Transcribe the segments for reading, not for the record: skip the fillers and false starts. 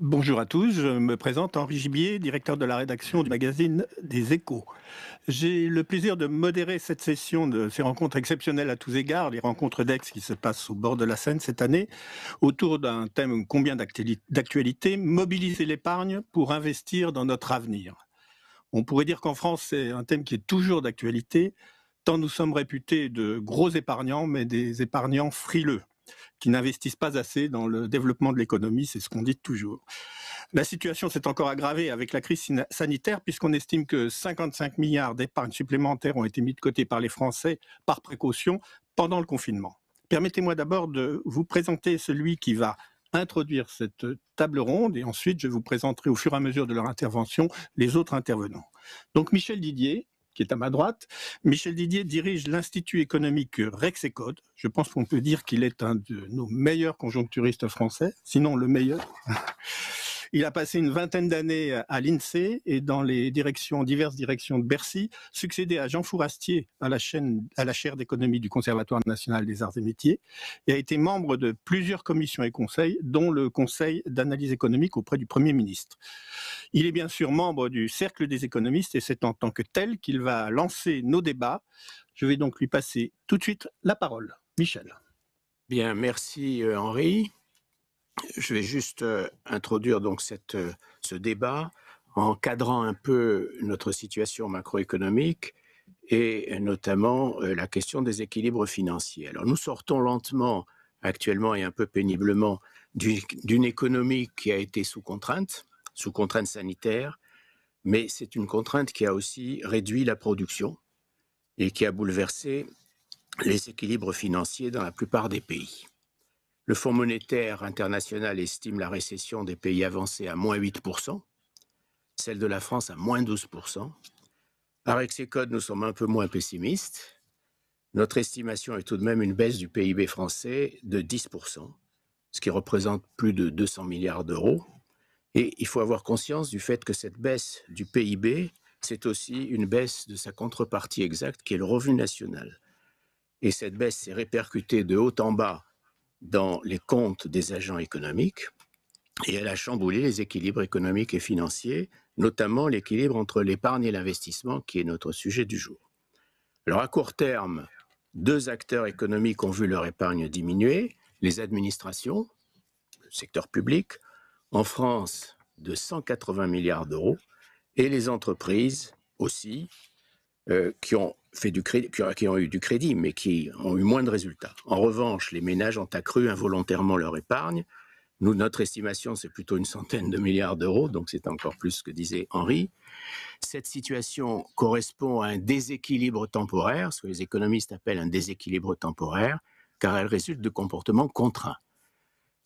Bonjour à tous, je me présente Henri Gibier, directeur de la rédaction du magazine des Échos. J'ai le plaisir de modérer cette session de ces rencontres exceptionnelles à tous égards, les rencontres d'Aix qui se passent au bord de la Seine cette année, autour d'un thème combien d'actualité, mobiliser l'épargne pour investir dans notre avenir. On pourrait dire qu'en France, c'est un thème qui est toujours d'actualité, tant nous sommes réputés de gros épargnants, mais des épargnants frileux qui n'investissent pas assez dans le développement de l'économie, c'est ce qu'on dit toujours. La situation s'est encore aggravée avec la crise sanitaire puisqu'on estime que 55 milliards d'épargne supplémentaires ont été mis de côté par les Français par précaution pendant le confinement. Permettez-moi d'abord de vous présenter celui qui va introduire cette table ronde et ensuite je vous présenterai au fur et à mesure de leur intervention les autres intervenants. Donc Michel Didier, qui est à ma droite. Michel Didier dirige l'Institut économique Rexecode. Je pense qu'on peut dire qu'il est un de nos meilleurs conjoncturistes français, sinon le meilleur. Il a passé une vingtaine d'années à l'INSEE et dans les diverses directions de Bercy, succédé à Jean Fourastier à la chaire d'économie du Conservatoire national des arts et métiers, et a été membre de plusieurs commissions et conseils, dont le Conseil d'analyse économique auprès du Premier ministre. Il est bien sûr membre du Cercle des économistes et c'est en tant que tel qu'il va lancer nos débats. Je vais donc lui passer tout de suite la parole. Michel. Bien, merci Henri. Je vais juste introduire donc ce débat en cadrant un peu notre situation macroéconomique et notamment la question des équilibres financiers. Alors nous sortons lentement actuellement et un peu péniblement d'une économie qui a été sous contrainte sanitaire, mais c'est une contrainte qui a aussi réduit la production et qui a bouleversé les équilibres financiers dans la plupart des pays. Le Fonds monétaire international estime la récession des pays avancés à moins 8%, celle de la France à moins 12%. À Rexecode, nous sommes un peu moins pessimistes. Notre estimation est tout de même une baisse du PIB français de 10%, ce qui représente plus de 200 milliards d'euros. Et il faut avoir conscience du fait que cette baisse du PIB, c'est aussi une baisse de sa contrepartie exacte, qui est le revenu national. Et cette baisse s'est répercutée de haut en bas dans les comptes des agents économiques et elle a chamboulé les équilibres économiques et financiers, notamment l'équilibre entre l'épargne et l'investissement, qui est notre sujet du jour. Alors à court terme, deux acteurs économiques ont vu leur épargne diminuer, les administrations, le secteur public, en France de 180 milliards d'euros, et les entreprises aussi, qui ont eu du crédit, mais qui ont eu moins de résultats. En revanche, les ménages ont accru involontairement leur épargne. Notre estimation, c'est plutôt une centaine de milliards d'euros, donc c'est encore plus que disait Henri. Cette situation correspond à un déséquilibre temporaire, ce que les économistes appellent un déséquilibre temporaire, car elle résulte de comportements contraints.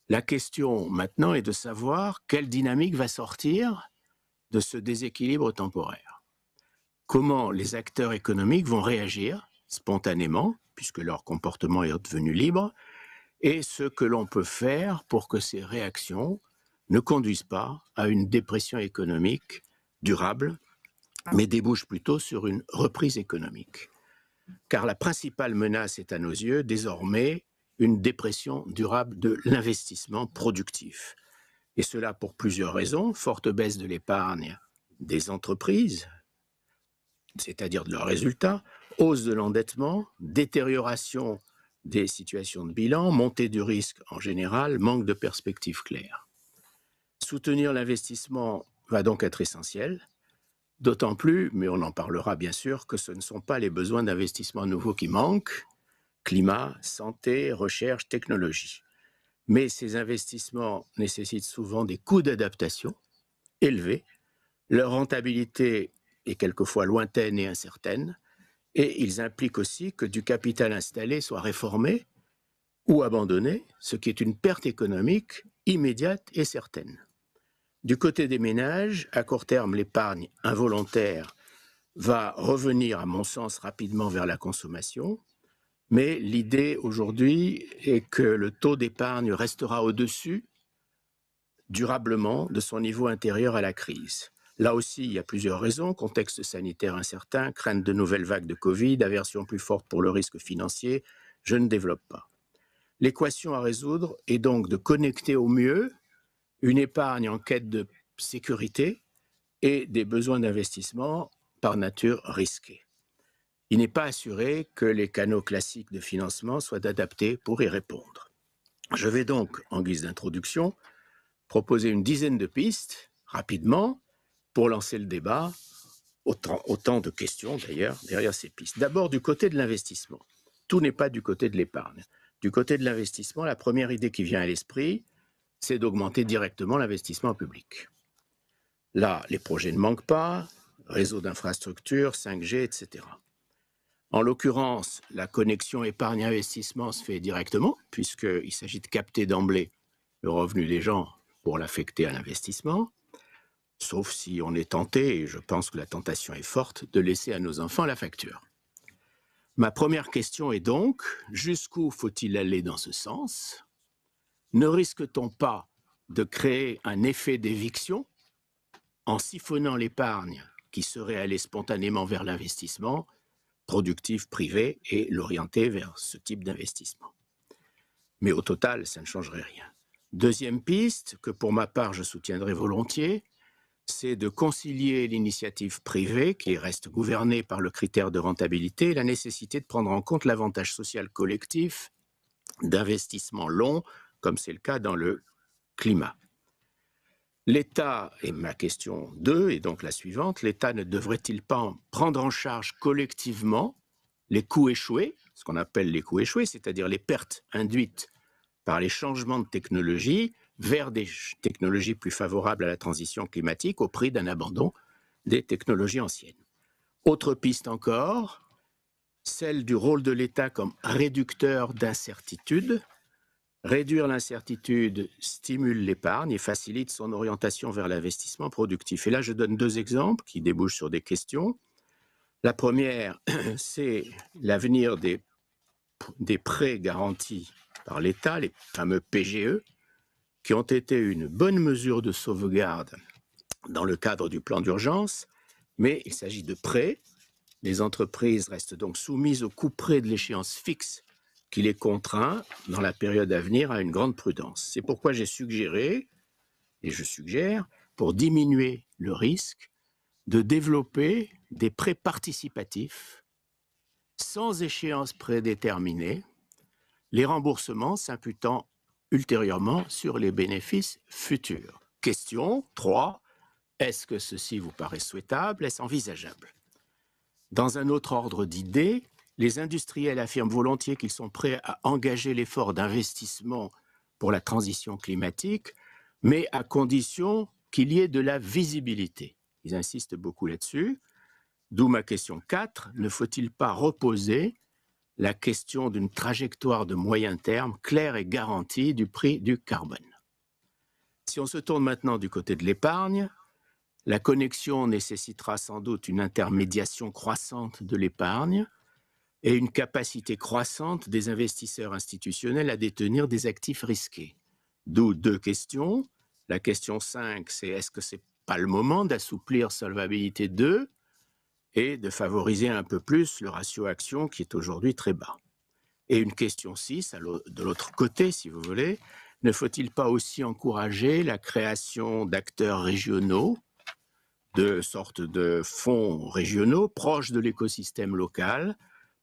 La question maintenant est de savoir quelle dynamique va sortir de ce déséquilibre temporaire. Comment les acteurs économiques vont réagir spontanément, puisque leur comportement est devenu libre, et ce que l'on peut faire pour que ces réactions ne conduisent pas à une dépression économique durable, mais débouchent plutôt sur une reprise économique. Car la principale menace est à nos yeux désormais une dépression durable de l'investissement productif. Et cela pour plusieurs raisons: forte baisse de l'épargne des entreprises, c'est-à-dire de leurs résultats, hausse de l'endettement, détérioration des situations de bilan, montée du risque en général, manque de perspectives claires. Soutenir l'investissement va donc être essentiel, d'autant plus, mais on en parlera bien sûr, que ce ne sont pas les besoins d'investissement nouveaux qui manquent, climat, santé, recherche, technologie. Mais ces investissements nécessitent souvent des coûts d'adaptation élevés, leur rentabilité est quelquefois lointaine et incertaine, et ils impliquent aussi que du capital installé soit réformé ou abandonné, ce qui est une perte économique immédiate et certaine. Du côté des ménages, à court terme, l'épargne involontaire va revenir, à mon sens, rapidement vers la consommation, mais l'idée aujourd'hui est que le taux d'épargne restera au-dessus, durablement, de son niveau intérieur à la crise. Là aussi, il y a plusieurs raisons: contexte sanitaire incertain, crainte de nouvelles vagues de Covid, aversion plus forte pour le risque financier. Je ne développe pas. L'équation à résoudre est donc de connecter au mieux une épargne en quête de sécurité et des besoins d'investissement par nature risqués. Il n'est pas assuré que les canaux classiques de financement soient adaptés pour y répondre. Je vais donc, en guise d'introduction, proposer une dizaine de pistes, rapidement, pour lancer le débat, autant de questions d'ailleurs derrière ces pistes. D'abord, du côté de l'investissement. Tout n'est pas du côté de l'épargne. Du côté de l'investissement, la première idée qui vient à l'esprit, c'est d'augmenter directement l'investissement public. Là, les projets ne manquent pas, réseau d'infrastructures, 5G, etc. En l'occurrence, la connexion épargne-investissement se fait directement, puisqu'il s'agit de capter d'emblée le revenu des gens pour l'affecter à l'investissement, sauf si on est tenté, et je pense que la tentation est forte, de laisser à nos enfants la facture. Ma première question est donc, jusqu'où faut-il aller dans ce sens? Ne risque-t-on pas de créer un effet d'éviction en siphonnant l'épargne qui serait allée spontanément vers l'investissement productif privé et l'orienter vers ce type d'investissement? Mais au total, ça ne changerait rien. Deuxième piste, que pour ma part je soutiendrai volontiers, c'est de concilier l'initiative privée, qui reste gouvernée par le critère de rentabilité, et la nécessité de prendre en compte l'avantage social collectif d'investissement long, comme c'est le cas dans le climat. L'État, et ma question 2 est donc la suivante, l'État ne devrait-il pas prendre en charge collectivement les coûts échoués, ce qu'on appelle les coûts échoués, c'est-à-dire les pertes induites par les changements de technologie vers des technologies plus favorables à la transition climatique au prix d'un abandon des technologies anciennes. Autre piste encore, celle du rôle de l'État comme réducteur d'incertitude. Réduire l'incertitude stimule l'épargne et facilite son orientation vers l'investissement productif. Et là, je donne deux exemples qui débouchent sur des questions. La première, c'est l'avenir des prêts garantis par l'État, les fameux PGE, qui ont été une bonne mesure de sauvegarde dans le cadre du plan d'urgence, mais il s'agit de prêts. Les entreprises restent donc soumises au couperet de l'échéance fixe qui les contraint, dans la période à venir, à une grande prudence. C'est pourquoi j'ai suggéré, et je suggère, pour diminuer le risque, de développer des prêts participatifs sans échéance prédéterminée, les remboursements s'imputant ultérieurement sur les bénéfices futurs. Question 3. Est-ce que ceci vous paraît souhaitable? Est-ce envisageable? Dans un autre ordre d'idées, les industriels affirment volontiers qu'ils sont prêts à engager l'effort d'investissement pour la transition climatique, mais à condition qu'il y ait de la visibilité. Ils insistent beaucoup là-dessus. D'où ma question 4. Ne faut-il pas reposer la question d'une trajectoire de moyen terme claire et garantie du prix du carbone? Si on se tourne maintenant du côté de l'épargne, la connexion nécessitera sans doute une intermédiation croissante de l'épargne et une capacité croissante des investisseurs institutionnels à détenir des actifs risqués. D'où deux questions. La question 5, c'est est-ce que ce n'est pas le moment d'assouplir Solvabilité 2 et de favoriser un peu plus le ratio action qui est aujourd'hui très bas? Et une question 6, de l'autre côté, si vous voulez, ne faut-il pas aussi encourager la création d'acteurs régionaux, de sortes de fonds régionaux proches de l'écosystème local,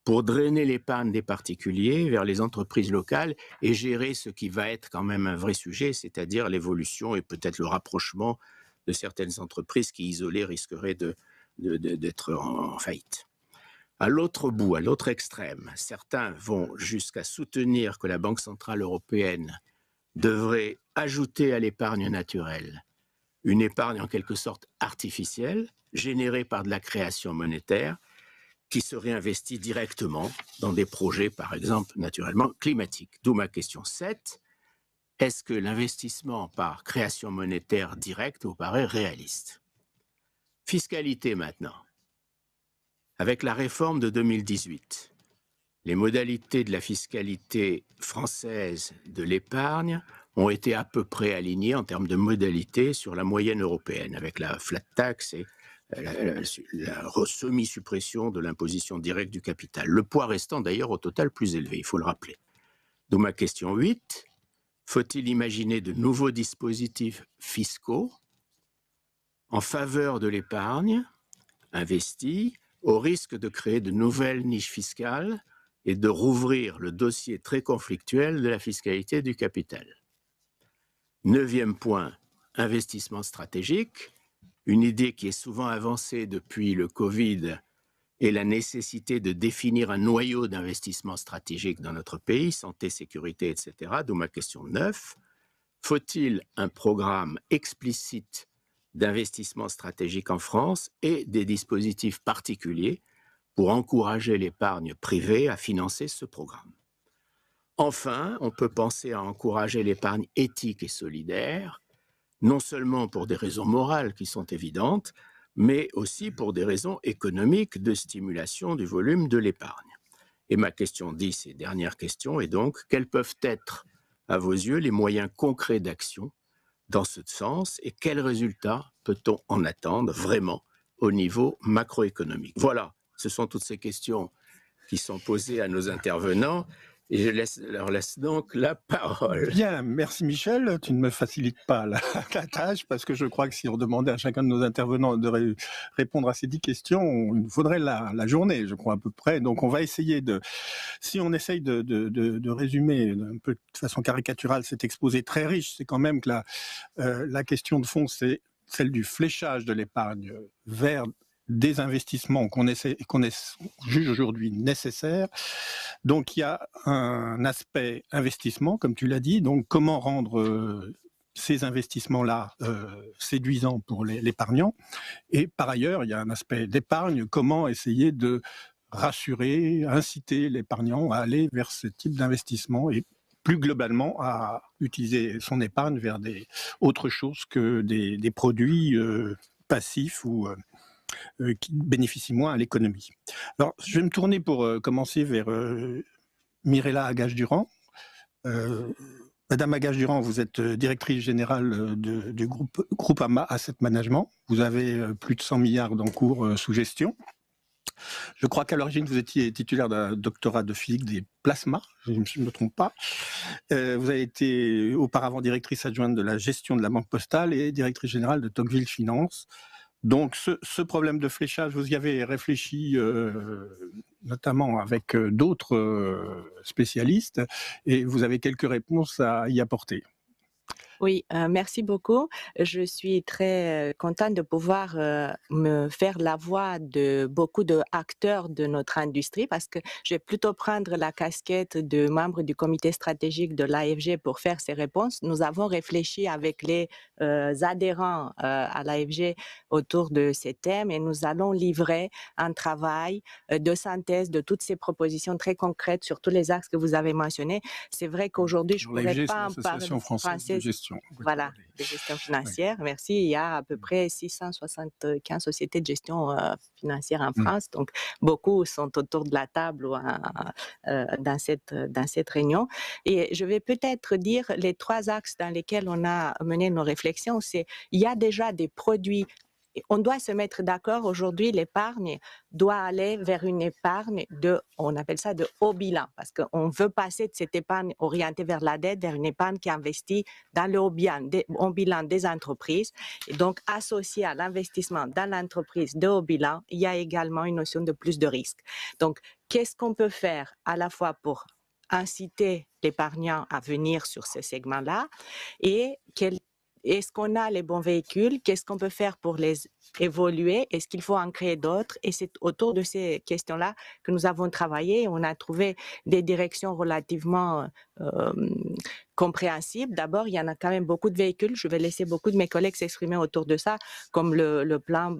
pour drainer l'épargne des particuliers vers les entreprises locales et gérer ce qui va être quand même un vrai sujet, c'est-à-dire l'évolution et peut-être le rapprochement de certaines entreprises qui, isolées, risqueraient d'être en faillite. À l'autre bout, à l'autre extrême, certains vont jusqu'à soutenir que la Banque centrale européenne devrait ajouter à l'épargne naturelle une épargne en quelque sorte artificielle, générée par de la création monétaire, qui serait investie directement dans des projets, par exemple, naturellement, climatiques. D'où ma question 7. Est-ce que l'investissement par création monétaire directe vous paraît réaliste? Fiscalité maintenant. Avec la réforme de 2018, les modalités de la fiscalité française de l'épargne ont été à peu près alignées en termes de modalités sur la moyenne européenne, avec la flat tax et la semi-suppression de l'imposition directe du capital. Le poids restant d'ailleurs au total plus élevé, il faut le rappeler. D'où ma question 8. Faut-il imaginer de nouveaux dispositifs fiscaux en faveur de l'épargne investie, au risque de créer de nouvelles niches fiscales et de rouvrir le dossier très conflictuel de la fiscalité du capital? Neuvième point, investissement stratégique, une idée qui est souvent avancée depuis le Covid est la nécessité de définir un noyau d'investissement stratégique dans notre pays, santé, sécurité, etc. D'où ma question 9. Faut-il un programme explicite d'investissement stratégique en France et des dispositifs particuliers pour encourager l'épargne privée à financer ce programme? Enfin, on peut penser à encourager l'épargne éthique et solidaire, non seulement pour des raisons morales qui sont évidentes, mais aussi pour des raisons économiques de stimulation du volume de l'épargne. Et ma question 10 et dernière question est donc, quels peuvent être, à vos yeux, les moyens concrets d'action dans ce sens et quels résultats peut-on en attendre vraiment au niveau macroéconomique? Voilà, ce sont toutes ces questions qui sont posées à nos intervenants. Et leur laisse donc la parole. Bien, merci Michel. Tu ne me facilites pas la tâche parce que je crois que si on demandait à chacun de nos intervenants de répondre à ces 10 questions, il nous faudrait la journée, je crois à peu près. Donc on va essayer si on essaye de résumer un peu de façon caricaturale cet exposé très riche, c'est quand même que la question de fond, c'est celle du fléchage de l'épargne vers des investissements qu'on juge aujourd'hui nécessaires. Donc il y a un aspect investissement, comme tu l'as dit, donc comment rendre ces investissements-là séduisants pour l'épargnant. Et par ailleurs, il y a un aspect d'épargne, comment essayer de rassurer, inciter l'épargnant à aller vers ce type d'investissement et plus globalement à utiliser son épargne vers autre chose que des produits passifs ou qui bénéficient moins à l'économie. Alors, je vais me tourner pour commencer vers Mirella Agage-Durand. Madame Agage-Durand, vous êtes directrice générale du groupe Groupama Asset Management. Vous avez plus de 100 milliards d'encours sous gestion. Je crois qu'à l'origine, vous étiez titulaire d'un doctorat de physique des plasmas, je ne me trompe pas. Vous avez été auparavant directrice adjointe de la gestion de la Banque Postale et directrice générale de Tocqueville Finance. Donc ce problème de fléchage, vous y avez réfléchi notamment avec d'autres spécialistes et vous avez quelques réponses à y apporter. Oui, merci beaucoup. Je suis très contente de pouvoir me faire la voix de beaucoup d'acteurs de notre industrie parce que je vais plutôt prendre la casquette de membre du comité stratégique de l'AFG pour faire ces réponses. Nous avons réfléchi avec les adhérents à l'AFG autour de ces thèmes et nous allons livrer un travail de synthèse de toutes ces propositions très concrètes sur tous les axes que vous avez mentionnés. C'est vrai qu'aujourd'hui, je ne pourrais pas en parler. L'Association française de gestion. Voilà, de gestion financière. Oui. Merci. Il y a à peu près 675 sociétés de gestion financière en France. Donc, beaucoup sont autour de la table ou dans cette réunion. Et je vais peut-être dire les 3 axes dans lesquels on a mené nos réflexions. Il y a déjà des produits. On doit se mettre d'accord. Aujourd'hui, l'épargne doit aller vers une épargne on appelle ça de haut bilan, parce qu'on veut passer de cette épargne orientée vers la dette, vers une épargne qui investit dans le haut bilan des entreprises. Et donc, associé à l'investissement dans l'entreprise de haut bilan, il y a également une notion de plus de risque. Donc, qu'est-ce qu'on peut faire à la fois pour inciter l'épargnant à venir sur ce segment-là et est-ce qu'on a les bons véhicules? Qu'est-ce qu'on peut faire pour les évoluer? Est-ce qu'il faut en créer d'autres? Et c'est autour de ces questions-là que nous avons travaillé. On a trouvé des directions relativement compréhensibles. D'abord, il y en a quand même beaucoup de véhicules. Je vais laisser beaucoup de mes collègues s'exprimer autour de ça, comme le plan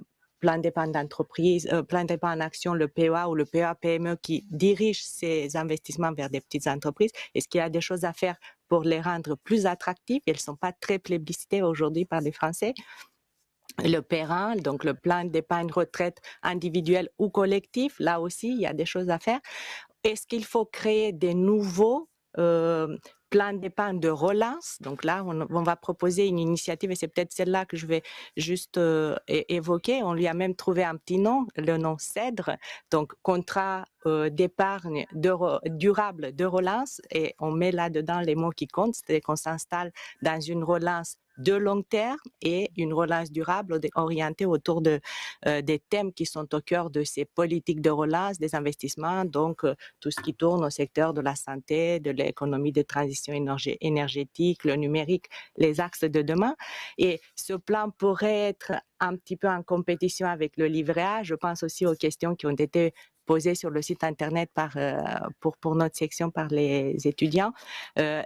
d'épargne d'entreprise, plan d'épargne action, le PEA ou le PEA-PME qui dirige ces investissements vers des petites entreprises. Est-ce qu'il y a des choses à faire pour les rendre plus attractives? Elles ne sont pas très plébiscitées aujourd'hui par les Français. Le PERIN, donc le plan d'épargne retraite individuel ou collectif, là aussi, il y a des choses à faire. Est-ce qu'il faut créer des nouveaux plan d'épargne de relance. Donc là, on va proposer une initiative et c'est peut-être celle-là que je vais juste évoquer. On lui a même trouvé un petit nom, le nom CEDRE, donc contrat d'épargne durable de relance, et on met là-dedans les mots qui comptent, c'est-à-dire qu'on s'installe dans une relance de long terme et une relance durable orientée autour des thèmes qui sont au cœur de ces politiques de relance, des investissements, donc tout ce qui tourne au secteur de la santé, de l'économie de transition énergétique, le numérique, les axes de demain. Et ce plan pourrait être un petit peu en compétition avec le livret A. Je pense aussi aux questions qui ont été posées sur le site internet pour notre section par les étudiants.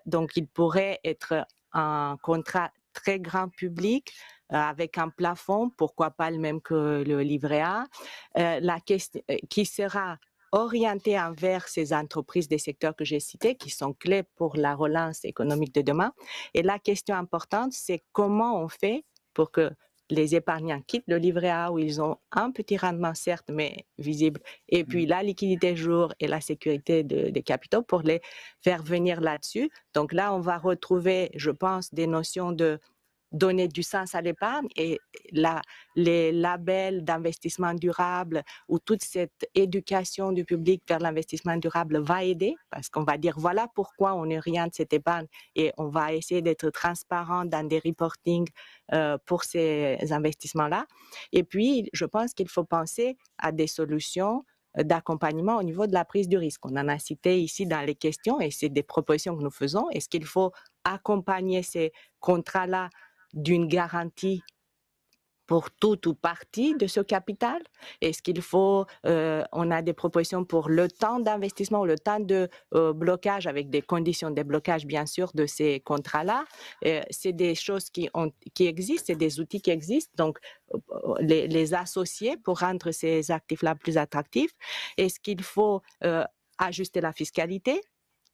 Donc, il pourrait être un contrat très grand public avec un plafond, pourquoi pas le même que le livret A, qui sera orienté envers ces entreprises des secteurs que j'ai cités, qui sont clés pour la relance économique de demain. Et la question importante, c'est comment on fait pour que les épargnants quittent le livret A où ils ont un petit rendement, certes, mais visible, et puis la liquidité jour et la sécurité des capitaux pour les faire venir là-dessus. Donc là, on va retrouver, je pense, des notions de donner du sens à l'épargne et les labels d'investissement durable ou toute cette éducation du public vers l'investissement durable va aider parce qu'on va dire voilà pourquoi on oriente cette épargne et on va essayer d'être transparent dans des reportings pour ces investissements-là. Et puis, je pense qu'il faut penser à des solutions d'accompagnement au niveau de la prise du risque. On en a cité ici dans les questions et c'est des propositions que nous faisons. Est-ce qu'il faut accompagner ces contrats-là d'une garantie pour tout ou partie de ce capital? Est-ce qu'il faut, on a des propositions pour le temps d'investissement ou le temps de blocage avec des conditions de blocage, bien sûr, de ces contrats-là. C'est des choses qui existent, c'est des outils qui existent, donc les associer pour rendre ces actifs-là plus attractifs. Est-ce qu'il faut ajuster la fiscalité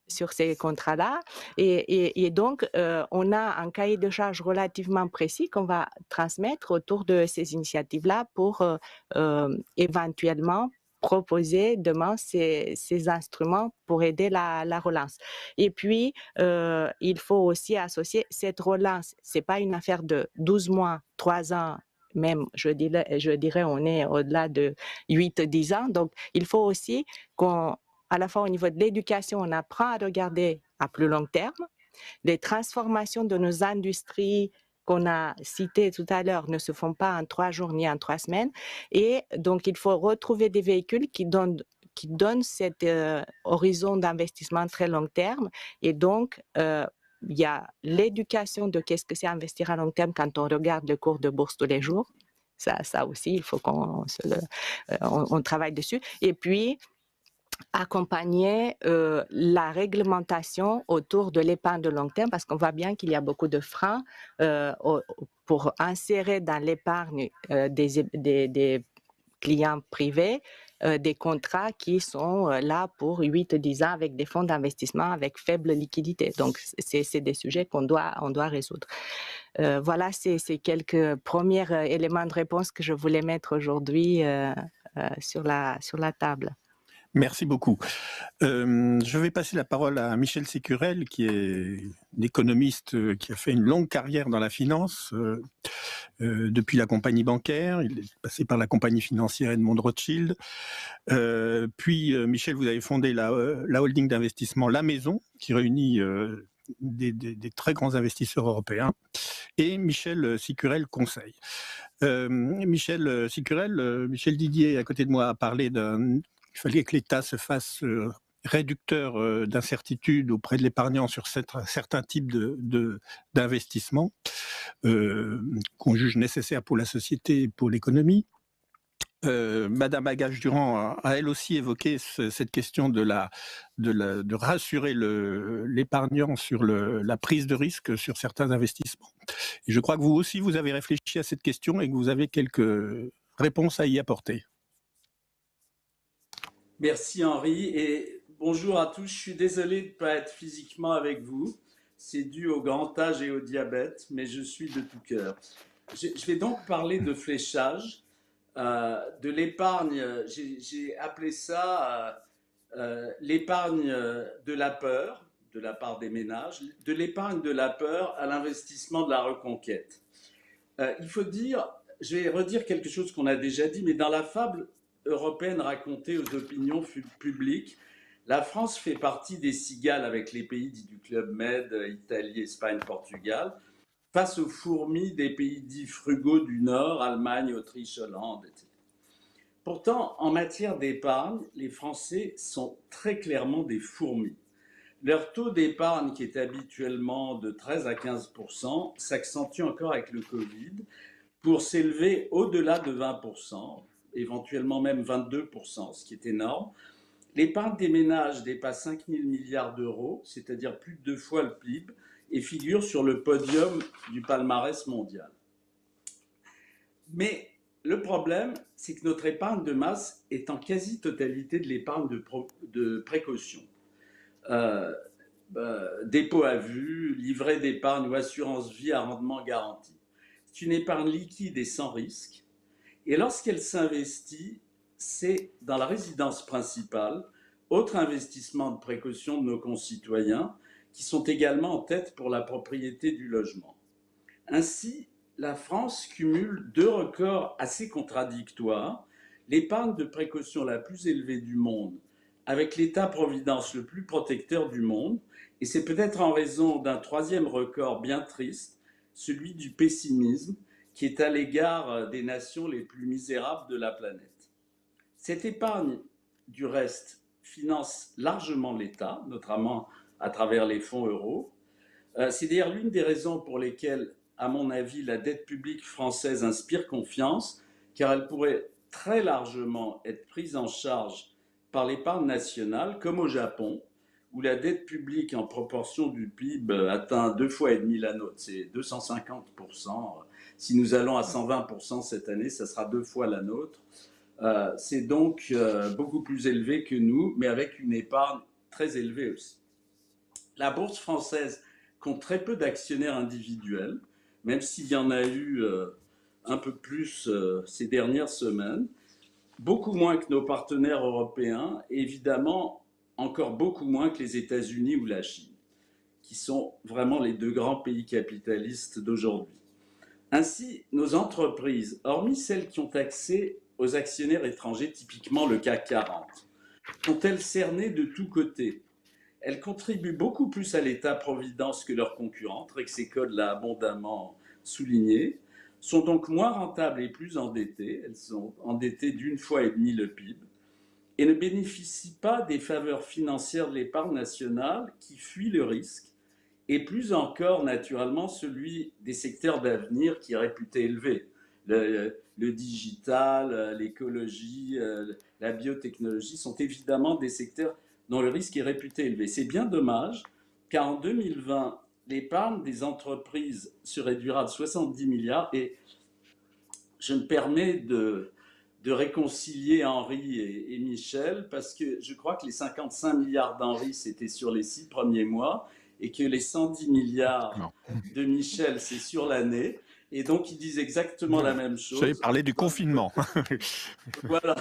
sur ces contrats-là. Et donc, on a un cahier de charges relativement précis qu'on va transmettre autour de ces initiatives-là pour éventuellement proposer demain ces instruments pour aider la relance. Et puis, il faut aussi associer cette relance. Ce n'est pas une affaire de 12 mois, 3 ans, même, je dirais on est au-delà de 8-10 ans. Donc, il faut aussi à la fois au niveau de l'éducation, on apprend à regarder à plus long terme. Les transformations de nos industries qu'on a citées tout à l'heure ne se font pas en 3 jours ni en 3 semaines. Et donc, il faut retrouver des véhicules qui donnent cet horizon d'investissement très long terme. Et donc, il y a l'éducation de qu'est-ce que c'est investir à long terme quand on regarde le cours de bourse tous les jours. Ça aussi, il faut qu'on travaille dessus. Et puis, accompagner la réglementation autour de l'épargne de long terme parce qu'on voit bien qu'il y a beaucoup de freins pour insérer dans l'épargne des clients privés des contrats qui sont là pour 8-10 ans avec des fonds d'investissement avec faible liquidité. Donc, c'est des sujets qu'on doit résoudre. Voilà, c'est quelques premiers éléments de réponse que je voulais mettre aujourd'hui sur la table. Merci beaucoup. Je vais passer la parole à Michel Sécurel, qui est un économiste qui a fait une longue carrière dans la finance, depuis la compagnie bancaire. Il est passé par la compagnie financière Edmond Rothschild. Puis, Michel, vous avez fondé la holding d'investissement La Maison, qui réunit des très grands investisseurs européens. Et Michel Sécurel Conseil. Michel Sécurel, Michel Didier, à côté de moi, a parlé il fallait que l'État se fasse réducteur d'incertitude auprès de l'épargnant sur certains types d'investissements qu'on juge nécessaires pour la société et pour l'économie. Madame Agache-Durand a elle aussi évoqué cette question de rassurer l'épargnant sur la prise de risque sur certains investissements. Et je crois que vous aussi, vous avez réfléchi à cette question et que vous avez quelques réponses à y apporter. Merci Henri et bonjour à tous. Je suis désolé de ne pas être physiquement avec vous. C'est dû au grand âge et au diabète, mais je suis de tout cœur. Je vais donc parler de fléchage, de l'épargne. J'ai appelé ça l'épargne de la peur, de la part des ménages, de l'épargne de la peur à l'investissement de la reconquête. Il faut dire, je vais redire quelque chose qu'on a déjà dit, mais dans la fable européenne racontée aux opinions publiques, la France fait partie des cigales avec les pays dits du Club Med, Italie, Espagne, Portugal, face aux fourmis des pays dits frugaux du Nord, Allemagne, Autriche, Hollande, etc. Pourtant, en matière d'épargne, les Français sont très clairement des fourmis. Leur taux d'épargne, qui est habituellement de 13 à 15%, s'accentue encore avec le Covid pour s'élever au-delà de 20%, éventuellement même 22%, ce qui est énorme. L'épargne des ménages dépasse 5 000 milliards d'euros, c'est-à-dire plus de 2 fois le PIB, et figure sur le podium du palmarès mondial. Mais le problème, c'est que notre épargne de masse est en quasi-totalité de l'épargne de précaution. Dépôt à vue, livret d'épargne ou assurance vie à rendement garanti. C'est une épargne liquide et sans risque. Et lorsqu'elle s'investit, c'est dans la résidence principale, autre investissement de précaution de nos concitoyens, qui sont également en tête pour la propriété du logement. Ainsi, la France cumule 2 records assez contradictoires, l'épargne de précaution la plus élevée du monde, avec l'État-providence le plus protecteur du monde, et c'est peut-être en raison d'un 3e record bien triste, celui du pessimisme, qui est à l'égard des nations les plus misérables de la planète. Cette épargne, du reste, finance largement l'État, notamment à travers les fonds euros. C'est d'ailleurs l'une des raisons pour lesquelles, à mon avis, la dette publique française inspire confiance, car elle pourrait très largement être prise en charge par l'épargne nationale, comme au Japon, où la dette publique en proportion du PIB atteint 2,5 fois la nôtre, c'est 250%. Si nous allons à 120% cette année, ça sera 2 fois la nôtre. C'est donc beaucoup plus élevé que nous, mais avec une épargne très élevée aussi. La bourse française compte très peu d'actionnaires individuels, même s'il y en a eu un peu plus ces dernières semaines, beaucoup moins que nos partenaires européens, et évidemment encore beaucoup moins que les États-Unis ou la Chine, qui sont vraiment les 2 grands pays capitalistes d'aujourd'hui. Ainsi, nos entreprises, hormis celles qui ont accès aux actionnaires étrangers, typiquement le CAC 40, sont-elles cernées de tous côtés? Elles contribuent beaucoup plus à l'État-providence que leurs concurrentes, Rexecode l'a abondamment souligné, sont donc moins rentables et plus endettées, elles sont endettées d'1,5 fois le PIB, et ne bénéficient pas des faveurs financières de l'épargne nationale qui fuit le risque, et plus encore naturellement celui des secteurs d'avenir qui est réputé élevé. Le digital, l'écologie, la biotechnologie sont évidemment des secteurs dont le risque est réputé élevé. C'est bien dommage, car en 2020, l'épargne des entreprises se réduira de 70 milliards et je me permets de réconcilier Henri et Michel parce que je crois que les 55 milliards d'Henri, c'était sur les 6 premiers mois et que les 110 milliards de Michel, c'est sur l'année. Et donc, ils disent exactement la même chose. J'avais parlé du confinement. Voilà.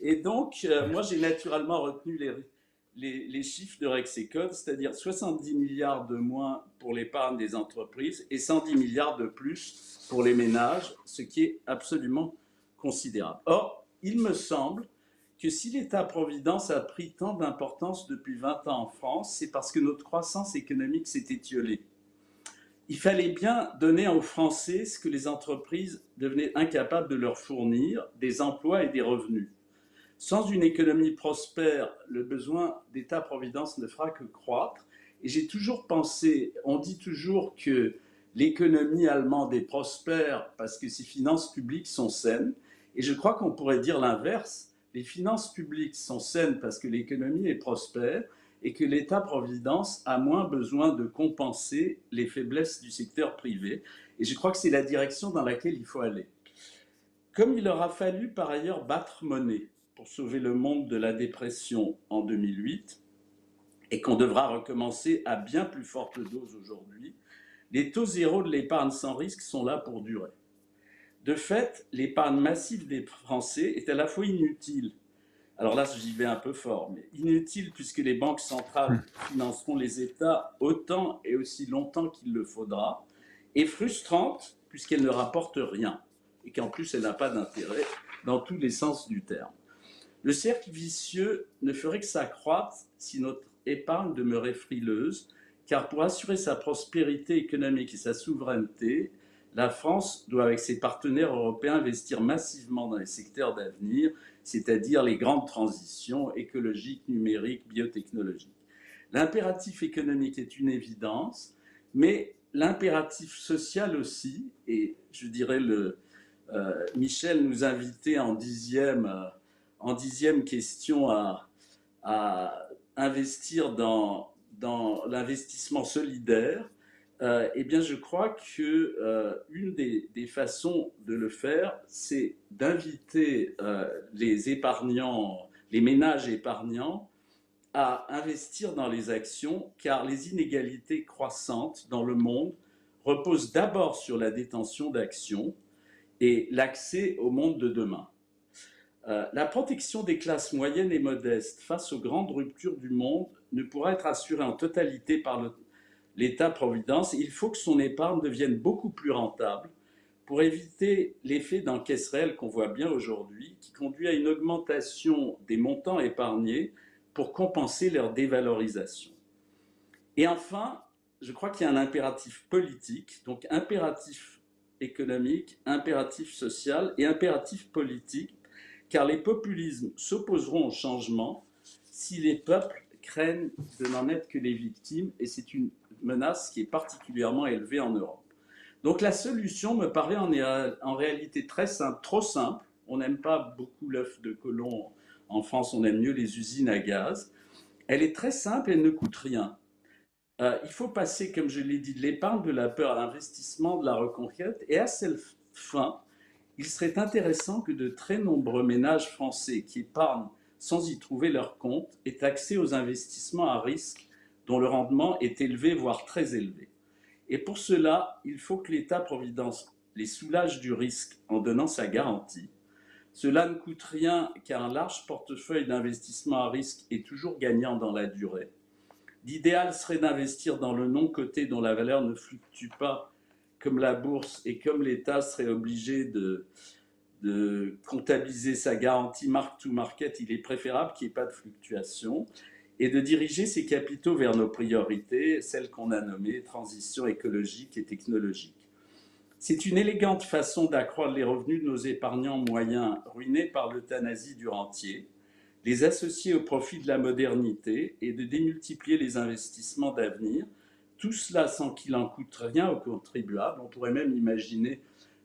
Et donc, moi, j'ai naturellement retenu les chiffres de Rexecode, c'est-à-dire 70 milliards de moins pour l'épargne des entreprises et 110 milliards de plus pour les ménages, ce qui est absolument considérable. Or, il me semble que si l'État-providence a pris tant d'importance depuis 20 ans en France, c'est parce que notre croissance économique s'est étiolée. Il fallait bien donner aux Français ce que les entreprises devenaient incapables de leur fournir, des emplois et des revenus. Sans une économie prospère, le besoin d'État-providence ne fera que croître. Et j'ai toujours pensé, on dit toujours que l'économie allemande est prospère parce que ses finances publiques sont saines. Et je crois qu'on pourrait dire l'inverse. Les finances publiques sont saines parce que l'économie est prospère et que l'État-providence a moins besoin de compenser les faiblesses du secteur privé. Et je crois que c'est la direction dans laquelle il faut aller. Comme il aura fallu par ailleurs battre monnaie pour sauver le monde de la dépression en 2008, et qu'on devra recommencer à bien plus forte dose aujourd'hui, les taux zéro de l'épargne sans risque sont là pour durer. De fait, l'épargne massive des Français est à la fois inutile, Alors là, j'y vais un peu fort, mais inutile puisque les banques centrales financeront les États autant et aussi longtemps qu'il le faudra, et frustrante puisqu'elle ne rapporte rien et qu'en plus elle n'a pas d'intérêt dans tous les sens du terme. Le cercle vicieux ne ferait que s'accroître si notre épargne demeurait frileuse, car pour assurer sa prospérité économique et sa souveraineté, la France doit, avec ses partenaires européens, investir massivement dans les secteurs d'avenir, c'est-à-dire les grandes transitions écologiques, numériques, biotechnologiques. L'impératif économique est une évidence, mais l'impératif social aussi, et je dirais Michel nous invitait en dixième question à investir dans l'investissement solidaire. Eh bien, je crois que une des façons de le faire, c'est d'inviter les épargnants, les ménages épargnants, à investir dans les actions, car les inégalités croissantes dans le monde reposent d'abord sur la détention d'actions et l'accès au monde de demain. La protection des classes moyennes et modestes face aux grandes ruptures du monde ne pourra être assurée en totalité par l'État-providence. Il faut que son épargne devienne beaucoup plus rentable pour éviter l'effet d'encaisse réelle qu'on voit bien aujourd'hui, qui conduit à une augmentation des montants épargnés pour compenser leur dévalorisation. Et enfin, je crois qu'il y a un impératif politique, donc impératif économique, impératif social et impératif politique, car les populismes s'opposeront au changement si les peuples craignent de n'en être que les victimes, et c'est une menace qui est particulièrement élevée en Europe. Donc la solution me paraît en réalité très simple, trop simple. On n'aime pas beaucoup l'œuf de Colomb en France, on aime mieux les usines à gaz. Elle est très simple, elle ne coûte rien. Il faut passer, comme je l'ai dit, de l'épargne, de la peur à l'investissement, de la reconquête, et à cette fin, il serait intéressant que de très nombreux ménages français qui épargnent sans y trouver leur compte aient accès aux investissements à risque dont le rendement est élevé, voire très élevé. Et pour cela, il faut que l'État-providence les soulage du risque en donnant sa garantie. Cela ne coûte rien car un large portefeuille d'investissement à risque est toujours gagnant dans la durée. L'idéal serait d'investir dans le non coté dont la valeur ne fluctue pas comme la bourse, et comme l'État serait obligé de comptabiliser sa garantie mark-to-market, il est préférable qu'il n'y ait pas de fluctuation, et de diriger ses capitaux vers nos priorités, celles qu'on a nommées transition écologique et technologique. C'est une élégante façon d'accroître les revenus de nos épargnants moyens ruinés par l'euthanasie du rentier, les associer au profit de la modernité et de démultiplier les investissements d'avenir, tout cela sans qu'il en coûte rien aux contribuables. On pourrait même imaginer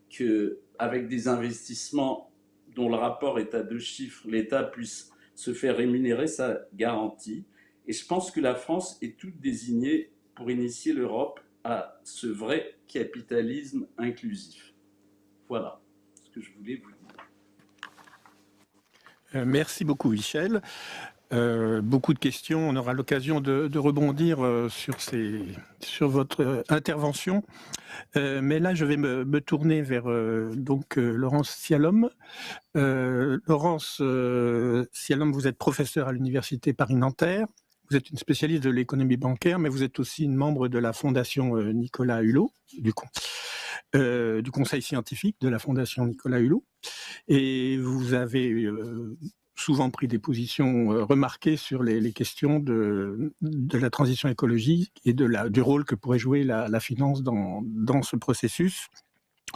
qu'avec des investissements dont le rapport est à 2 chiffres, l'État puisse se faire rémunérer sa garantie. Et je pense que la France est toute désignée pour initier l'Europe à ce vrai capitalisme inclusif. Voilà ce que je voulais vous dire. Merci beaucoup, Michel. Beaucoup de questions. On aura l'occasion de rebondir sur votre intervention. Mais là, je vais me tourner vers Laurence Cialom. Laurence Cialom, vous êtes professeure à l'Université Paris-Nanterre. Vous êtes une spécialiste de l'économie bancaire, mais vous êtes aussi une membre de la Fondation Nicolas Hulot, du conseil scientifique de la Fondation Nicolas Hulot. Et vous avez souvent pris des positions remarquées sur les questions de la transition écologique et du rôle que pourrait jouer la finance dans ce processus.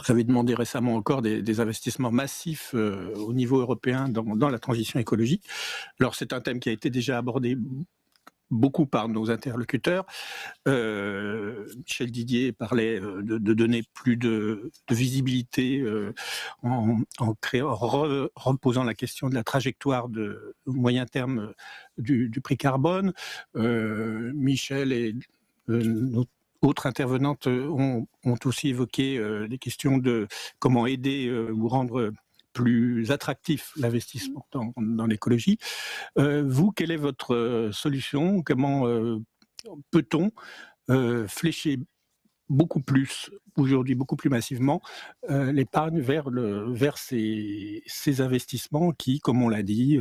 Vous avez demandé récemment encore des investissements massifs au niveau européen dans la transition écologique. Alors c'est un thème qui a été déjà abordé beaucoup par nos interlocuteurs. Michel Didier parlait de donner plus de visibilité en reposant la question de la trajectoire au moyen terme du prix carbone. Michel et nos autres intervenantes ont aussi évoqué les questions de comment aider ou rendre plus attractif l'investissement dans l'écologie. Vous, quelle est votre solution? Comment peut-on flécher beaucoup plus, aujourd'hui beaucoup plus massivement, l'épargne vers ces investissements qui, comme on l'a dit,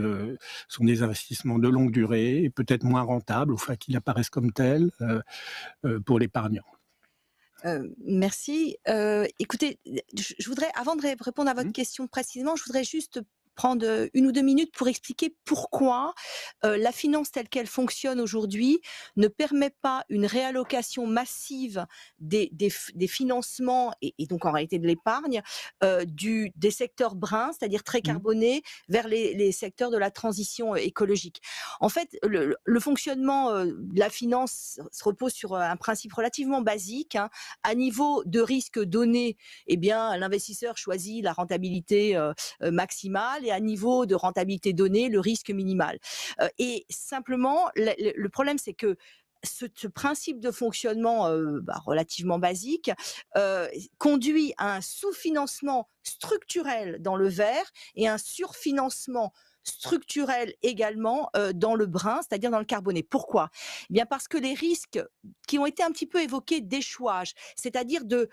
sont des investissements de longue durée et peut-être moins rentables, enfin qu'ils apparaissent comme tels pour l'épargnant. Merci. Écoutez, je voudrais, avant de répondre à votre question précisément, je voudrais juste prendre 1 ou 2 minutes pour expliquer pourquoi la finance telle qu'elle fonctionne aujourd'hui ne permet pas une réallocation massive des financements et donc en réalité de l'épargne des secteurs bruns, c'est-à-dire très carbonés, vers les secteurs de la transition écologique. En fait, le fonctionnement de la finance se repose sur un principe relativement basique. À niveau de risque donné, eh bien, l'investisseur choisit la rentabilité maximale, et à niveau de rentabilité donnée, le risque minimal. Et simplement, le problème, c'est que ce principe de fonctionnement relativement basique conduit à un sous-financement structurel dans le vert et un surfinancement structurel également dans le brun, c'est-à-dire dans le carboné. Pourquoi ? Eh bien parce que les risques qui ont été un petit peu évoqués d'échouage, c'est-à-dire de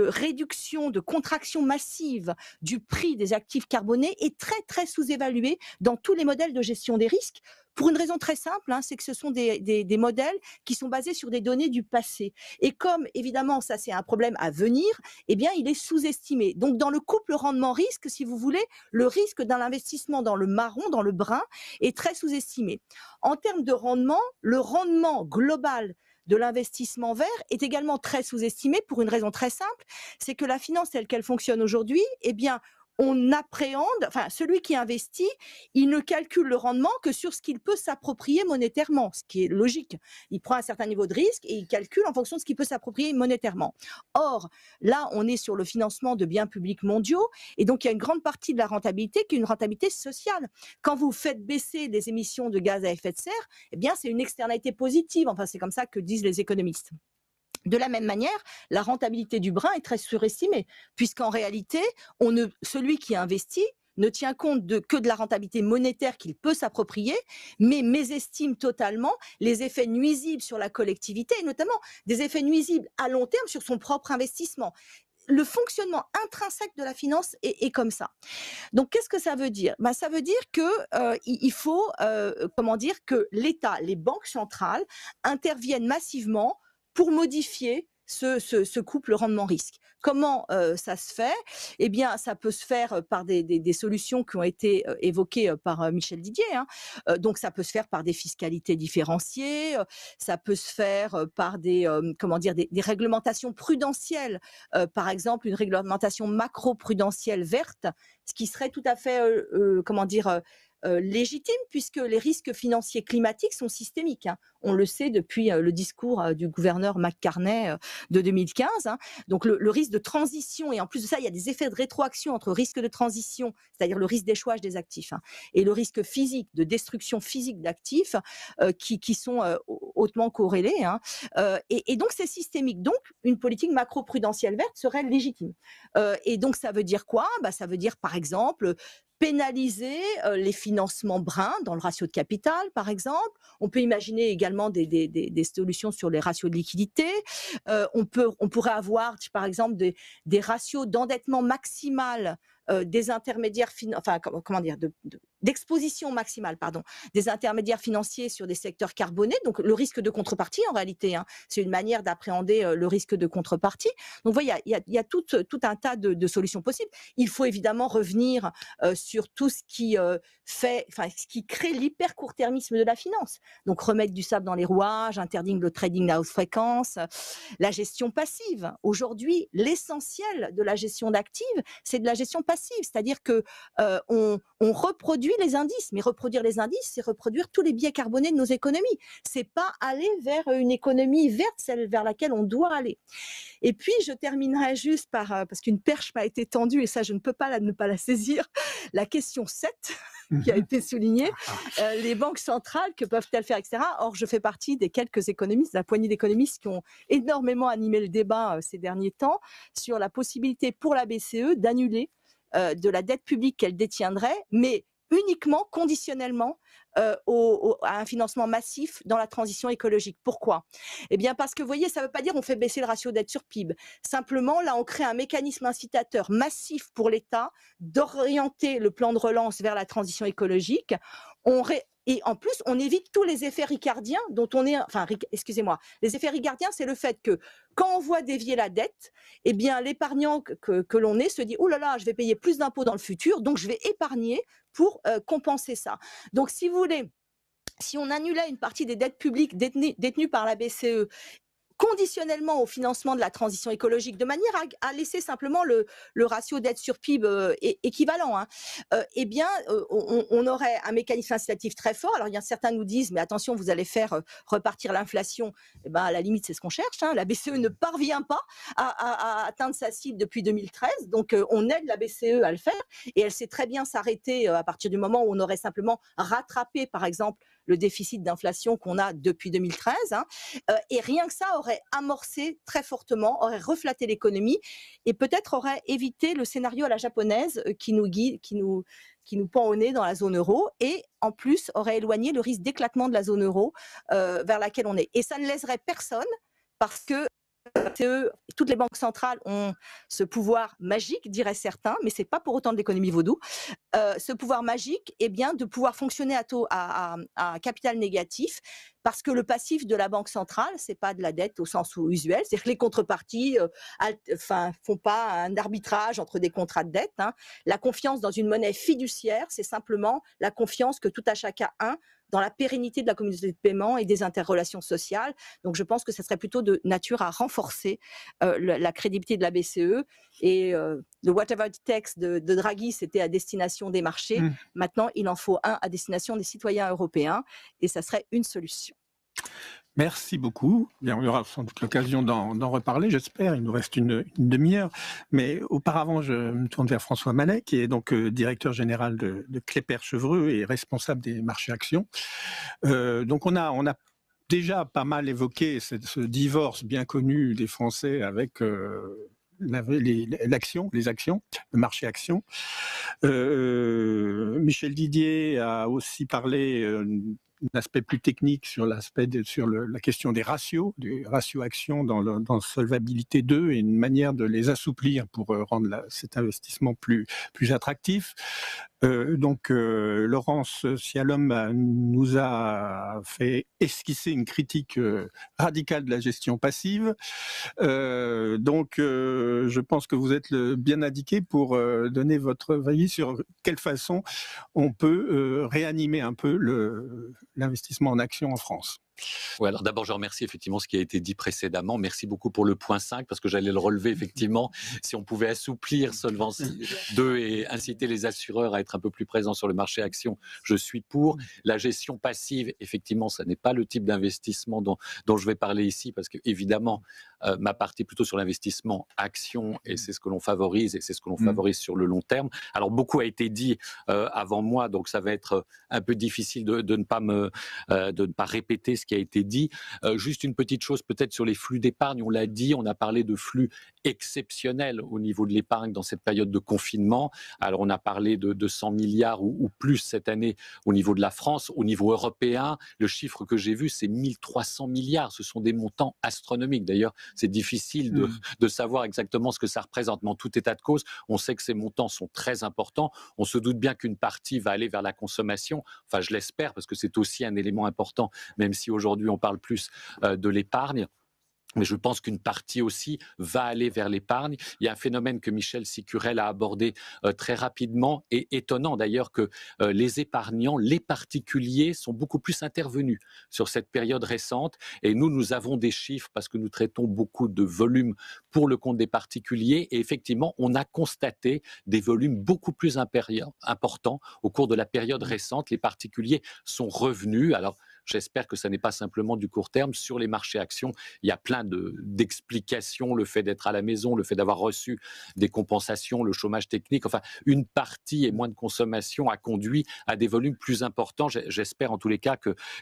réduction, de contraction massive du prix des actifs carbonés, est très très sous-évalué dans tous les modèles de gestion des risques. Pour une raison très simple, c'est que ce sont des modèles qui sont basés sur des données du passé. Et comme, évidemment, ça c'est un problème à venir, eh bien, il est sous-estimé. Donc, dans le couple rendement-risque, si vous voulez, le risque d'un investissement dans le marron, dans le brun, est très sous-estimé. En termes de rendement, le rendement global de l'investissement vert est également très sous-estimé pour une raison très simple, c'est que la finance telle qu'elle fonctionne aujourd'hui, eh bien, on appréhende, enfin, celui qui investit, il ne calcule le rendement que sur ce qu'il peut s'approprier monétairement, ce qui est logique. Il prend un certain niveau de risque et il calcule en fonction de ce qu'il peut s'approprier monétairement. Or, là, on est sur le financement de biens publics mondiaux et donc il y a une grande partie de la rentabilité qui est une rentabilité sociale. Quand vous faites baisser les émissions de gaz à effet de serre, eh bien, c'est une externalité positive. Enfin, c'est comme ça que disent les économistes. De la même manière, la rentabilité du brun est très surestimée, puisqu'en réalité, celui qui investit ne tient compte que de la rentabilité monétaire qu'il peut s'approprier, mais mésestime totalement les effets nuisibles sur la collectivité, et notamment des effets nuisibles à long terme sur son propre investissement. Le fonctionnement intrinsèque de la finance est comme ça. Donc, qu'est-ce que ça veut dire ? Ça veut dire que il faut, que l'État, les banques centrales interviennent massivement pour modifier ce couple rendement-risque. Comment ça se fait ? Eh bien, ça peut se faire par des solutions qui ont été évoquées par Michel Didier. Donc, ça peut se faire par des fiscalités différenciées, ça peut se faire par des réglementations prudentielles. Par exemple, une réglementation macro-prudentielle verte, ce qui serait tout à fait, légitime, puisque les risques financiers climatiques sont systémiques. On le sait depuis le discours du gouverneur McCartney de 2015. Donc le risque de transition, et en plus de ça, il y a des effets de rétroaction entre risque de transition, c'est-à-dire le risque d'échouage des actifs, et le risque physique, de destruction physique d'actifs, qui sont hautement corrélés. Et donc c'est systémique. Donc une politique macro-prudentielle verte serait légitime. Et donc ça veut dire quoi ? Ça veut dire par exemple pénaliser les financements bruns dans le ratio de capital, par exemple. On peut imaginer également des solutions sur les ratios de liquidité. On pourrait avoir, par exemple, des ratios d'endettement maximal des intermédiaires d'exposition maximale, des intermédiaires financiers sur des secteurs carbonés. Donc le risque de contrepartie, en réalité, c'est une manière d'appréhender le risque de contrepartie. Donc vous voyez, il y a tout un tas de solutions possibles. Il faut évidemment revenir sur tout ce qui ce qui crée l'hyper-court-termisme de la finance. Donc remettre du sable dans les rouages, interdire le trading à haute fréquence, la gestion passive. Aujourd'hui, l'essentiel de la gestion d'actifs, c'est de la gestion passive. C'est-à-dire que on reproduit les indices, mais reproduire les indices, c'est reproduire tous les biais carbonés de nos économies. C'est pas aller vers une économie verte, celle vers laquelle on doit aller. Et puis je terminerai juste parce qu'une perche m'a été tendue et ça je ne peux pas ne pas la saisir. La question 7 qui a été soulignée, les banques centrales, que peuvent-elles faire, etc. Or je fais partie des quelques économistes, de la poignée d'économistes qui ont énormément animé le débat ces derniers temps sur la possibilité pour la BCE d'annuler de la dette publique qu'elle détiendrait, mais uniquement, conditionnellement, à un financement massif dans la transition écologique. Pourquoi? Eh bien parce que, vous voyez, ça ne veut pas dire on fait baisser le ratio dette sur PIB. Simplement, là, on crée un mécanisme incitateur massif pour l'État d'orienter le plan de relance vers la transition écologique. Et en plus, on évite tous les effets ricardiens dont on est... Enfin, excusez-moi. Les effets ricardiens, c'est le fait que quand on voit dévier la dette, eh bien, l'épargnant que l'on est se dit « Oh là là, je vais payer plus d'impôts dans le futur, donc je vais épargner pour compenser ça. » Donc, si vous voulez, si on annulait une partie des dettes publiques détenues par la BCE conditionnellement au financement de la transition écologique, de manière à laisser simplement le ratio dette sur PIB équivalent, eh bien, on aurait un mécanisme incitatif très fort. Alors, certains nous disent, mais attention, vous allez faire repartir l'inflation. Eh ben, à la limite, c'est ce qu'on cherche. La BCE ne parvient pas à atteindre sa cible depuis 2013. Donc, on aide la BCE à le faire. Et elle sait très bien s'arrêter à partir du moment où on aurait simplement rattrapé, par exemple, le déficit d'inflation qu'on a depuis 2013. Et rien que ça aurait amorcé très fortement, aurait reflaté l'économie et peut-être aurait évité le scénario à la japonaise qui nous pend au nez dans la zone euro et en plus aurait éloigné le risque d'éclatement de la zone euro vers laquelle on est. Et ça ne léserait personne parce que toutes les banques centrales ont ce pouvoir magique, diraient certains, mais ce n'est pas pour autant de l'économie vaudou, ce pouvoir magique est bien de pouvoir fonctionner à capital négatif parce que le passif de la banque centrale, ce n'est pas de la dette au sens usuel, c'est-à-dire que les contreparties font pas un arbitrage entre des contrats de dette. La confiance dans une monnaie fiduciaire, c'est simplement la confiance que tout à chacun a dans la pérennité de la communauté de paiement et des interrelations sociales. Donc, je pense que ça serait plutôt de nature à renforcer la crédibilité de la BCE. Et le whatever it takes de Draghi, c'était à destination des marchés. Maintenant, il en faut un à destination des citoyens européens. Et ça serait une solution. Merci beaucoup. Bien, on aura sans doute l'occasion d'en reparler, j'espère. Il nous reste une demi-heure. Mais auparavant, je me tourne vers François Manet, qui est donc directeur général de Clépierre-Chevreux et responsable des marchés actions. Donc on a déjà pas mal évoqué ce divorce bien connu des Français avec les actions, le marché actions. Michel Didier a aussi parlé d'un aspect plus technique sur la question des ratios actions dans Solvabilité 2 et une manière de les assouplir pour rendre cet investissement plus attractif. Donc Laurence Sialom nous a fait esquisser une critique radicale de la gestion passive. Donc je pense que vous êtes bien indiqué pour donner votre avis sur quelle façon on peut réanimer un peu l'investissement en actions en France. Oui, alors d'abord, je remercie effectivement ce qui a été dit précédemment. Merci beaucoup pour le point 5, parce que j'allais le relever effectivement. Si on pouvait assouplir Solvency 2 et inciter les assureurs à être un peu plus présents sur le marché actions, je suis pour. La gestion passive, effectivement, ça n'est pas le type d'investissement dont je vais parler ici, parce que évidemment, ma partie est plutôt sur l'investissement action, et c'est ce que l'on favorise, et c'est ce que l'on favorise sur le long terme. Alors, beaucoup a été dit avant moi, donc ça va être un peu difficile de ne pas répéter ce qui a été dit. Juste une petite chose peut-être sur les flux d'épargne. On l'a dit, on a parlé de flux exceptionnels au niveau de l'épargne dans cette période de confinement. Alors on a parlé de 100 milliards ou plus cette année au niveau de la France. Au niveau européen, le chiffre que j'ai vu, c'est 1300 milliards. Ce sont des montants astronomiques. D'ailleurs, c'est difficile de savoir exactement ce que ça représente. Mais en tout état de cause, on sait que ces montants sont très importants. On se doute bien qu'une partie va aller vers la consommation. Enfin, je l'espère, parce que c'est aussi un élément important, même si aujourd'hui on parle plus de l'épargne. Mais je pense qu'une partie aussi va aller vers l'épargne. Il y a un phénomène que Michel Sicurel a abordé très rapidement et étonnant d'ailleurs, que les épargnants, les particuliers sont beaucoup plus intervenus sur cette période récente. Et nous avons des chiffres parce que nous traitons beaucoup de volumes pour le compte des particuliers. Et effectivement, on a constaté des volumes beaucoup plus importants au cours de la période récente. Les particuliers sont revenus. Alors, j'espère que ça n'est pas simplement du court terme. Sur les marchés actions, il y a plein d'explications, le fait d'être à la maison, le fait d'avoir reçu des compensations, le chômage technique, enfin une partie et moins de consommation a conduit à des volumes plus importants. J'espère en tous les cas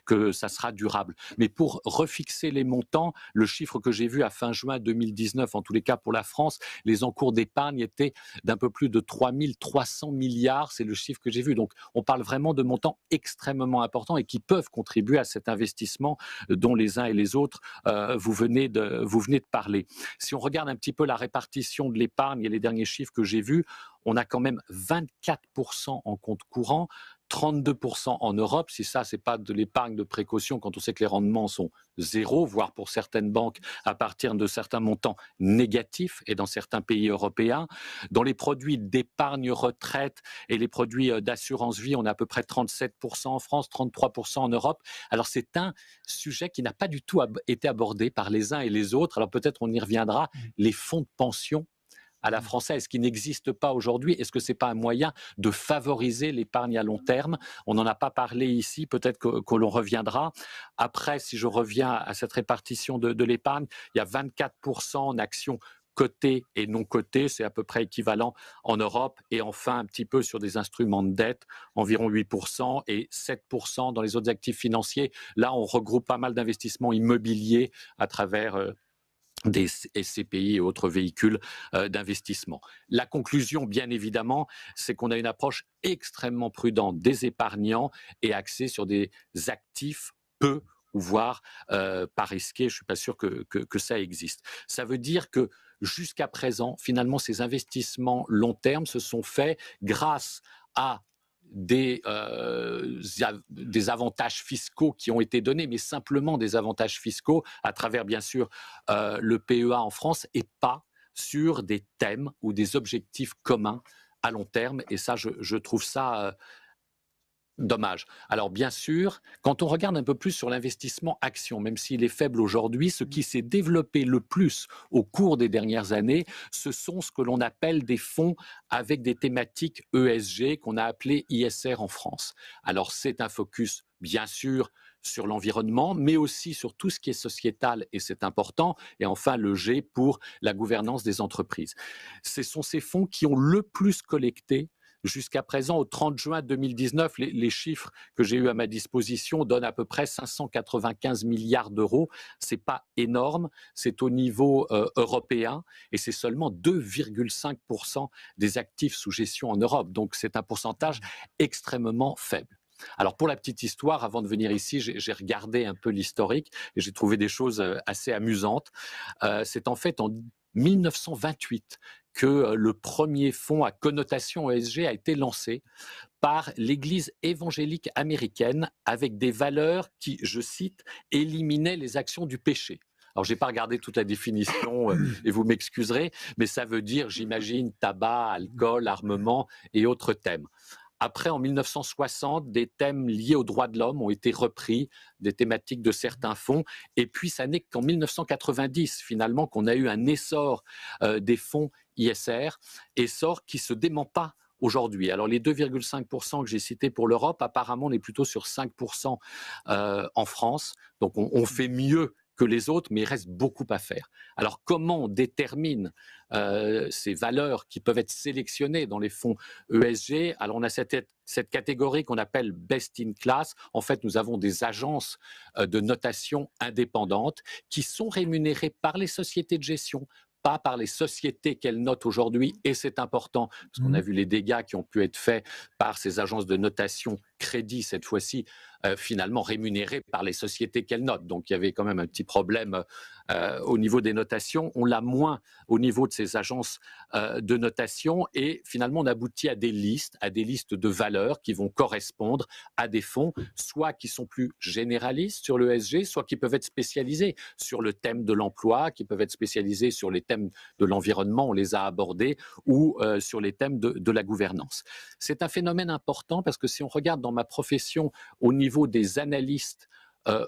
que ça sera durable. Mais pour refixer les montants, le chiffre que j'ai vu à fin juin 2019, en tous les cas pour la France, les encours d'épargne étaient d'un peu plus de 3 300 milliards, c'est le chiffre que j'ai vu. Donc on parle vraiment de montants extrêmement importants et qui peuvent contribuer à cet investissement dont les uns et les autres vous venez de parler. Si on regarde un petit peu la répartition de l'épargne et les derniers chiffres que j'ai vus, on a quand même 24% en compte courant, 32% en Europe. Si ça, c'est pas de l'épargne de précaution, quand on sait que les rendements sont zéro, voire pour certaines banques à partir de certains montants négatifs, et dans certains pays européens. Dans les produits d'épargne retraite et les produits d'assurance vie, on a à peu près 37% en France, 33% en Europe. Alors c'est un sujet qui n'a pas du tout été abordé par les uns et les autres. Alors peut-être on y reviendra. Les fonds de pension à la française qui n'existe pas aujourd'hui. Est-ce que ce n'est pas un moyen de favoriser l'épargne à long terme? On n'en a pas parlé ici, peut-être que l'on reviendra. Après, si je reviens à cette répartition de l'épargne, il y a 24% en actions cotées et non cotées, c'est à peu près équivalent en Europe, et enfin un petit peu sur des instruments de dette, environ 8% et 7% dans les autres actifs financiers. Là, on regroupe pas mal d'investissements immobiliers à travers des SCPI et autres véhicules d'investissement. La conclusion, bien évidemment, c'est qu'on a une approche extrêmement prudente des épargnants et axée sur des actifs peu ou voire pas risqués. Je ne suis pas sûr que ça existe. Ça veut dire que jusqu'à présent, finalement, ces investissements long terme se sont faits grâce à des avantages fiscaux qui ont été donnés, mais simplement des avantages fiscaux à travers, bien sûr, le PEA en France, et pas sur des thèmes ou des objectifs communs à long terme. Et ça, je trouve ça dommage. Alors bien sûr, quand on regarde un peu plus sur l'investissement action, même s'il est faible aujourd'hui, ce qui s'est développé le plus au cours des dernières années, ce sont ce que l'on appelle des fonds avec des thématiques ESG, qu'on a appelé ISR en France. Alors c'est un focus, bien sûr, sur l'environnement, mais aussi sur tout ce qui est sociétal, et c'est important, et enfin le G pour la gouvernance des entreprises. Ce sont ces fonds qui ont le plus collecté jusqu'à présent. Au 30 juin 2019, les chiffres que j'ai eus à ma disposition donnent à peu près 595 milliards d'euros. C'est pas énorme, c'est au niveau européen, et c'est seulement 2,5% des actifs sous gestion en Europe. Donc c'est un pourcentage extrêmement faible. Alors pour la petite histoire, avant de venir ici, j'ai regardé un peu l'historique et j'ai trouvé des choses assez amusantes. C'est en fait en 1928 que le premier fonds à connotation ESG a été lancé par l'Église évangélique américaine avec des valeurs qui, je cite, éliminaient les actions du péché. Alors, je n'ai pas regardé toute la définition et vous m'excuserez, mais ça veut dire, j'imagine, tabac, alcool, armement et autres thèmes. Après, en 1960, des thèmes liés aux droits de l'homme ont été repris, des thématiques de certains fonds. Et puis, ça n'est qu'en 1990, finalement, qu'on a eu un essor des fonds ISR, essor qui ne se dément pas aujourd'hui. Alors, les 2,5% que j'ai cités pour l'Europe, apparemment, on est plutôt sur 5% en France. Donc, on fait mieux que les autres, mais il reste beaucoup à faire. Alors, comment on détermine ces valeurs qui peuvent être sélectionnées dans les fonds ESG? Alors, on a cette catégorie qu'on appelle Best in Class. En fait, nous avons des agences de notation indépendantes qui sont rémunérées par les sociétés de gestion, pas par les sociétés qu'elles notent aujourd'hui, et c'est important, parce qu'on a vu les dégâts qui ont pu être faits par ces agences de notation crédit, cette fois-ci, finalement rémunérées par les sociétés qu'elles notent. Donc il y avait quand même un petit problème au niveau des notations. On l'a moins au niveau de ces agences de notation, et finalement on aboutit à des listes de valeurs qui vont correspondre à des fonds, soit qui sont plus généralistes sur l'ESG, soit qui peuvent être spécialisés sur le thème de l'emploi, qui peuvent être spécialisés sur les thèmes de l'environnement, on les a abordés, ou sur les thèmes de la gouvernance. C'est un phénomène important parce que si on regarde dans ma profession au niveau des analystes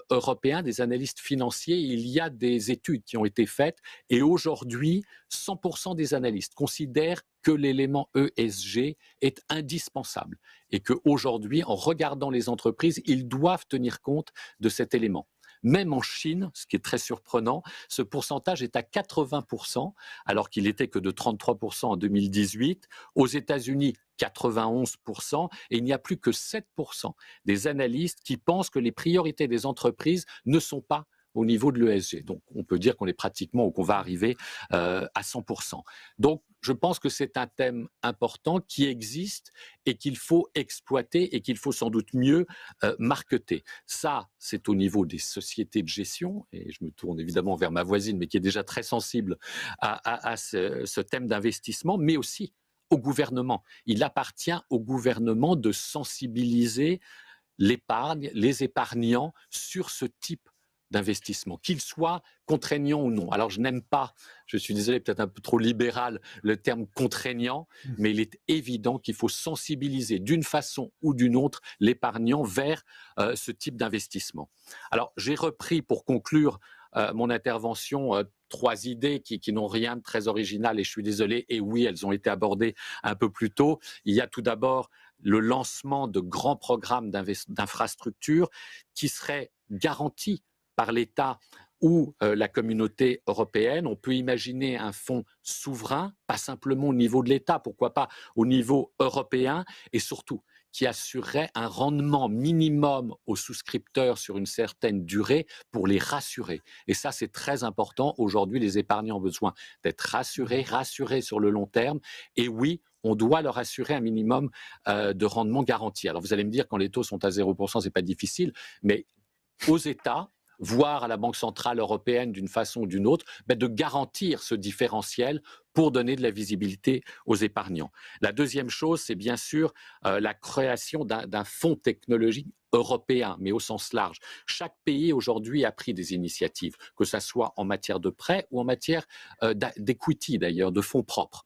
européens, des analystes financiers. Il y a des études qui ont été faites et aujourd'hui, 100% des analystes considèrent que l'élément ESG est indispensable et qu'aujourd'hui, en regardant les entreprises, ils doivent tenir compte de cet élément. Même en Chine, ce qui est très surprenant, ce pourcentage est à 80%, alors qu'il n'était que de 33% en 2018. Aux États-Unis, 91%, et il n'y a plus que 7% des analystes qui pensent que les priorités des entreprises ne sont pas au niveau de l'ESG. Donc, on peut dire qu'on est pratiquement ou qu'on va arriver à 100%. Donc, je pense que c'est un thème important qui existe et qu'il faut exploiter et qu'il faut sans doute mieux marketer. Ça, c'est au niveau des sociétés de gestion, et je me tourne évidemment vers ma voisine, mais qui est déjà très sensible à ce thème d'investissement, mais aussi au gouvernement. Il appartient au gouvernement de sensibiliser l'épargne, les épargnants sur ce type d'investissement, qu'il soit contraignant ou non. Alors je n'aime pas, je suis désolé, peut-être un peu trop libéral, le terme contraignant, mais il est évident qu'il faut sensibiliser d'une façon ou d'une autre l'épargnant vers ce type d'investissement. Alors j'ai repris pour conclure mon intervention 3 idées qui n'ont rien de très original et je suis désolé, et oui, elles ont été abordées un peu plus tôt. Il y a tout d'abord le lancement de grands programmes d'infrastructures qui seraient garantis par l'État ou la communauté européenne. On peut imaginer un fonds souverain, pas simplement au niveau de l'État, pourquoi pas au niveau européen, et surtout qui assurerait un rendement minimum aux souscripteurs sur une certaine durée pour les rassurer. Et ça, c'est très important. Aujourd'hui, les épargnants ont besoin d'être rassurés sur le long terme. Et oui, on doit leur assurer un minimum de rendement garanti. Alors, vous allez me dire, quand les taux sont à 0%, c'est pas difficile, mais aux États, voire à la Banque centrale européenne d'une façon ou d'une autre, de garantir ce différentiel pour donner de la visibilité aux épargnants. La deuxième chose, c'est bien sûr la création d'un fonds technologique européen, mais au sens large. Chaque pays aujourd'hui a pris des initiatives, que ce soit en matière de prêts ou en matière d'equity d'ailleurs, de fonds propres.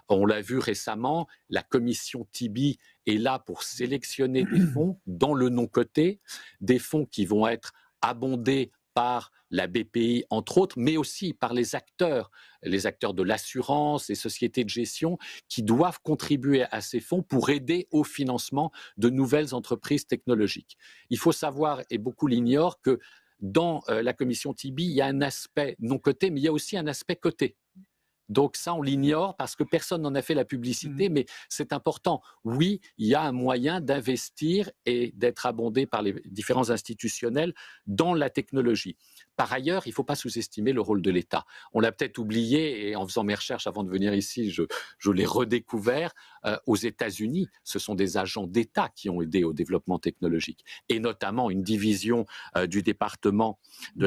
On l'a vu récemment, la commission TIBI est là pour sélectionner des fonds dans le non coté, des fonds qui vont être abondés par la BPI, entre autres, mais aussi par les acteurs de l'assurance, les sociétés de gestion, qui doivent contribuer à ces fonds pour aider au financement de nouvelles entreprises technologiques. Il faut savoir, et beaucoup l'ignorent, que dans la commission TIBI, il y a un aspect non coté, mais il y a aussi un aspect coté. Donc ça, on l'ignore parce que personne n'en a fait la publicité, mais c'est important. Oui, il y a un moyen d'investir et d'être abondé par les différents institutionnels dans la technologie. Par ailleurs, il ne faut pas sous-estimer le rôle de l'État. On l'a peut-être oublié, et en faisant mes recherches avant de venir ici, je l'ai redécouvert. Aux États-Unis, ce sont des agents d'État qui ont aidé au développement technologique, et notamment une division du département de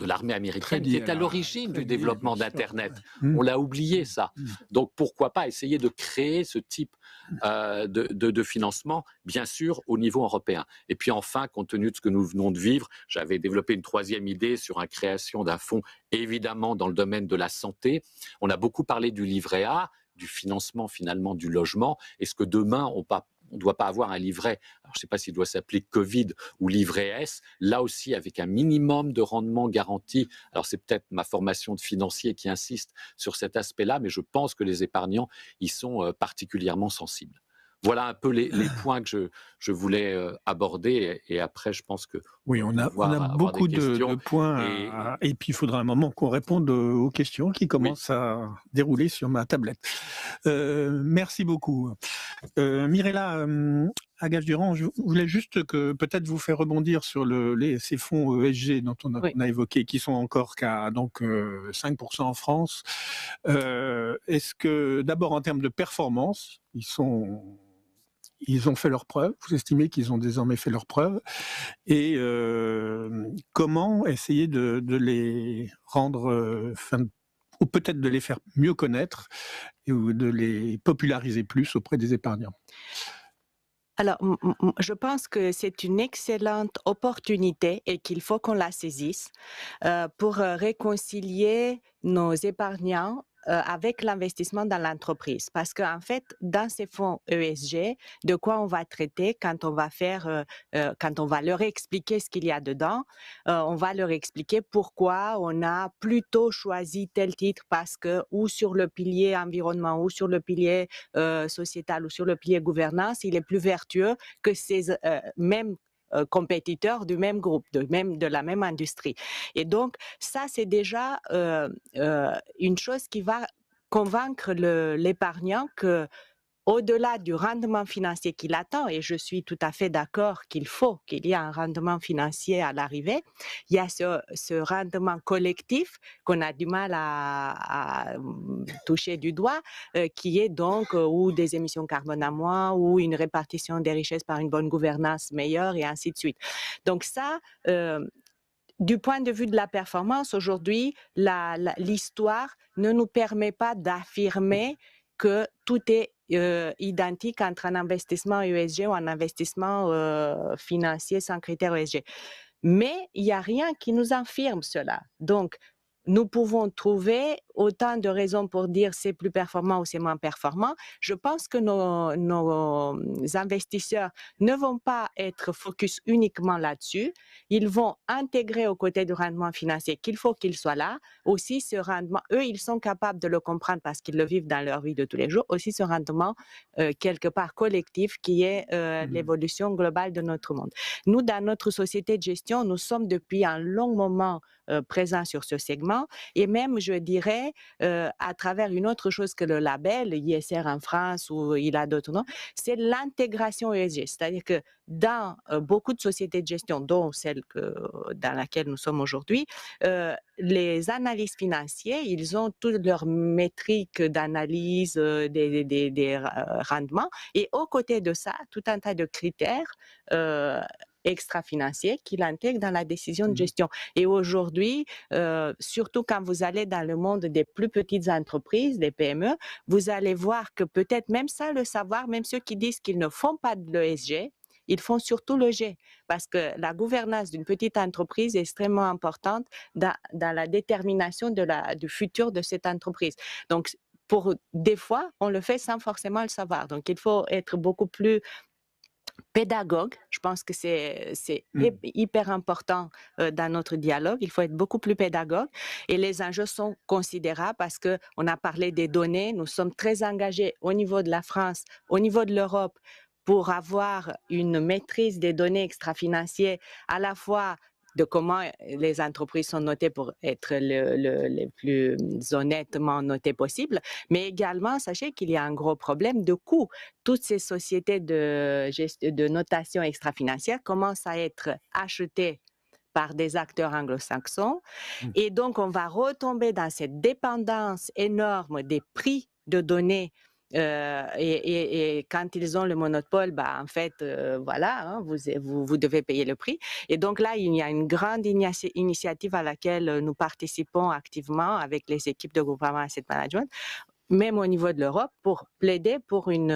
l'armée américaine qui est à l'origine du développement d'Internet. On l'a oublié, ça. Donc, pourquoi pas essayer de créer ce type de financement, bien sûr, au niveau européen. Et puis enfin, compte tenu de ce que nous venons de vivre, j'avais développé une 3e idée sur la création d'un fonds, évidemment, dans le domaine de la santé. On a beaucoup parlé du livret A, du financement finalement du logement. Est-ce que demain, on ne doit pas avoir un livret, alors je ne sais pas s'il doit s'appeler Covid ou livret S, là aussi avec un minimum de rendement garanti. Alors c'est peut-être ma formation de financier qui insiste sur cet aspect-là, mais je pense que les épargnants y sont particulièrement sensibles. Voilà un peu les points que je voulais aborder, et après je pense que oui, on a beaucoup de points et puis il faudra un moment qu'on réponde aux questions qui commencent à dérouler sur ma tablette. Merci beaucoup. Mirella Agache-Durand, je voulais juste que peut-être vous faire rebondir sur ces fonds ESG dont on a évoqué, qui sont encore qu'à 5% en France. Est-ce que d'abord en termes de performance, ils ont fait leurs preuves? Vous estimez qu'ils ont désormais fait leurs preuves? Et comment essayer de les rendre, ou peut-être de les faire mieux connaître ou de les populariser plus auprès des épargnants? Alors, je pense que c'est une excellente opportunité et qu'il faut qu'on la saisisse pour réconcilier nos épargnants avec l'investissement dans l'entreprise. Parce qu'en fait, dans ces fonds ESG, de quoi on va traiter quand on va quand on va leur expliquer ce qu'il y a dedans, on va leur expliquer pourquoi on a plutôt choisi tel titre parce que ou sur le pilier environnement ou sur le pilier sociétal ou sur le pilier gouvernance, il est plus vertueux que ces mêmes compétiteurs du même groupe, de la même industrie. Et donc, ça, c'est déjà une chose qui va convaincre l'épargnant que au-delà du rendement financier qu'il attend, et je suis tout à fait d'accord qu'il faut qu'il y ait un rendement financier à l'arrivée, il y a ce rendement collectif qu'on a du mal à toucher du doigt, qui est donc ou des émissions carbone à moins, ou une répartition des richesses par une bonne gouvernance meilleure, et ainsi de suite. Donc ça, du point de vue de la performance, aujourd'hui, l'histoire ne nous permet pas d'affirmer que tout est identique entre un investissement ESG ou un investissement financier sans critères ESG. Mais il n'y a rien qui nous infirme cela. Donc, nous pouvons trouver autant de raisons pour dire c'est plus performant ou c'est moins performant. Je pense que nos investisseurs ne vont pas être focus uniquement là-dessus. Ils vont intégrer aux côtés du rendement financier qu'il faut qu'il soit là. Aussi, ce rendement, eux, ils sont capables de le comprendre parce qu'ils le vivent dans leur vie de tous les jours. Aussi, ce rendement, quelque part collectif, qui est l'évolution globale de notre monde. Nous, dans notre société de gestion, nous sommes depuis un long moment présents sur ce segment, et même, je dirais, à travers une autre chose que le label, ISR en France, ou il a d'autres noms, c'est l'intégration ESG. C'est-à-dire que dans beaucoup de sociétés de gestion, dont celle dans laquelle nous sommes aujourd'hui, les analystes financiers, ils ont toutes leurs métriques d'analyse des rendements, et aux côtés de ça, tout un tas de critères extra-financiers qu'il intègre dans la décision de gestion. Et aujourd'hui, surtout quand vous allez dans le monde des plus petites entreprises, des PME, vous allez voir que peut-être même sans le savoir, même ceux qui disent qu'ils ne font pas de l'ESG, ils font surtout le G, parce que la gouvernance d'une petite entreprise est extrêmement importante dans la détermination du futur de cette entreprise. Donc, des fois, on le fait sans forcément le savoir. Donc, il faut être beaucoup plus pédagogue. Je pense que c'est hyper important dans notre dialogue. Il faut être beaucoup plus pédagogue, et les enjeux sont considérables parce que on a parlé des données. Nous sommes très engagés au niveau de la France, au niveau de l'Europe, pour avoir une maîtrise des données extra-financières, à la fois de comment les entreprises sont notées pour être les plus honnêtement notées possible, mais également, sachez qu'il y a un gros problème de coût. Toutes ces sociétés de notation extra-financière commencent à être achetées par des acteurs anglo-saxons, et donc on va retomber dans cette dépendance énorme des prix de données. Et quand ils ont le monopole, en fait, voilà, hein, vous devez payer le prix. Et donc là, il y a une grande initiative à laquelle nous participons activement avec les équipes de Groupama Asset Management, même au niveau de l'Europe, pour plaider pour une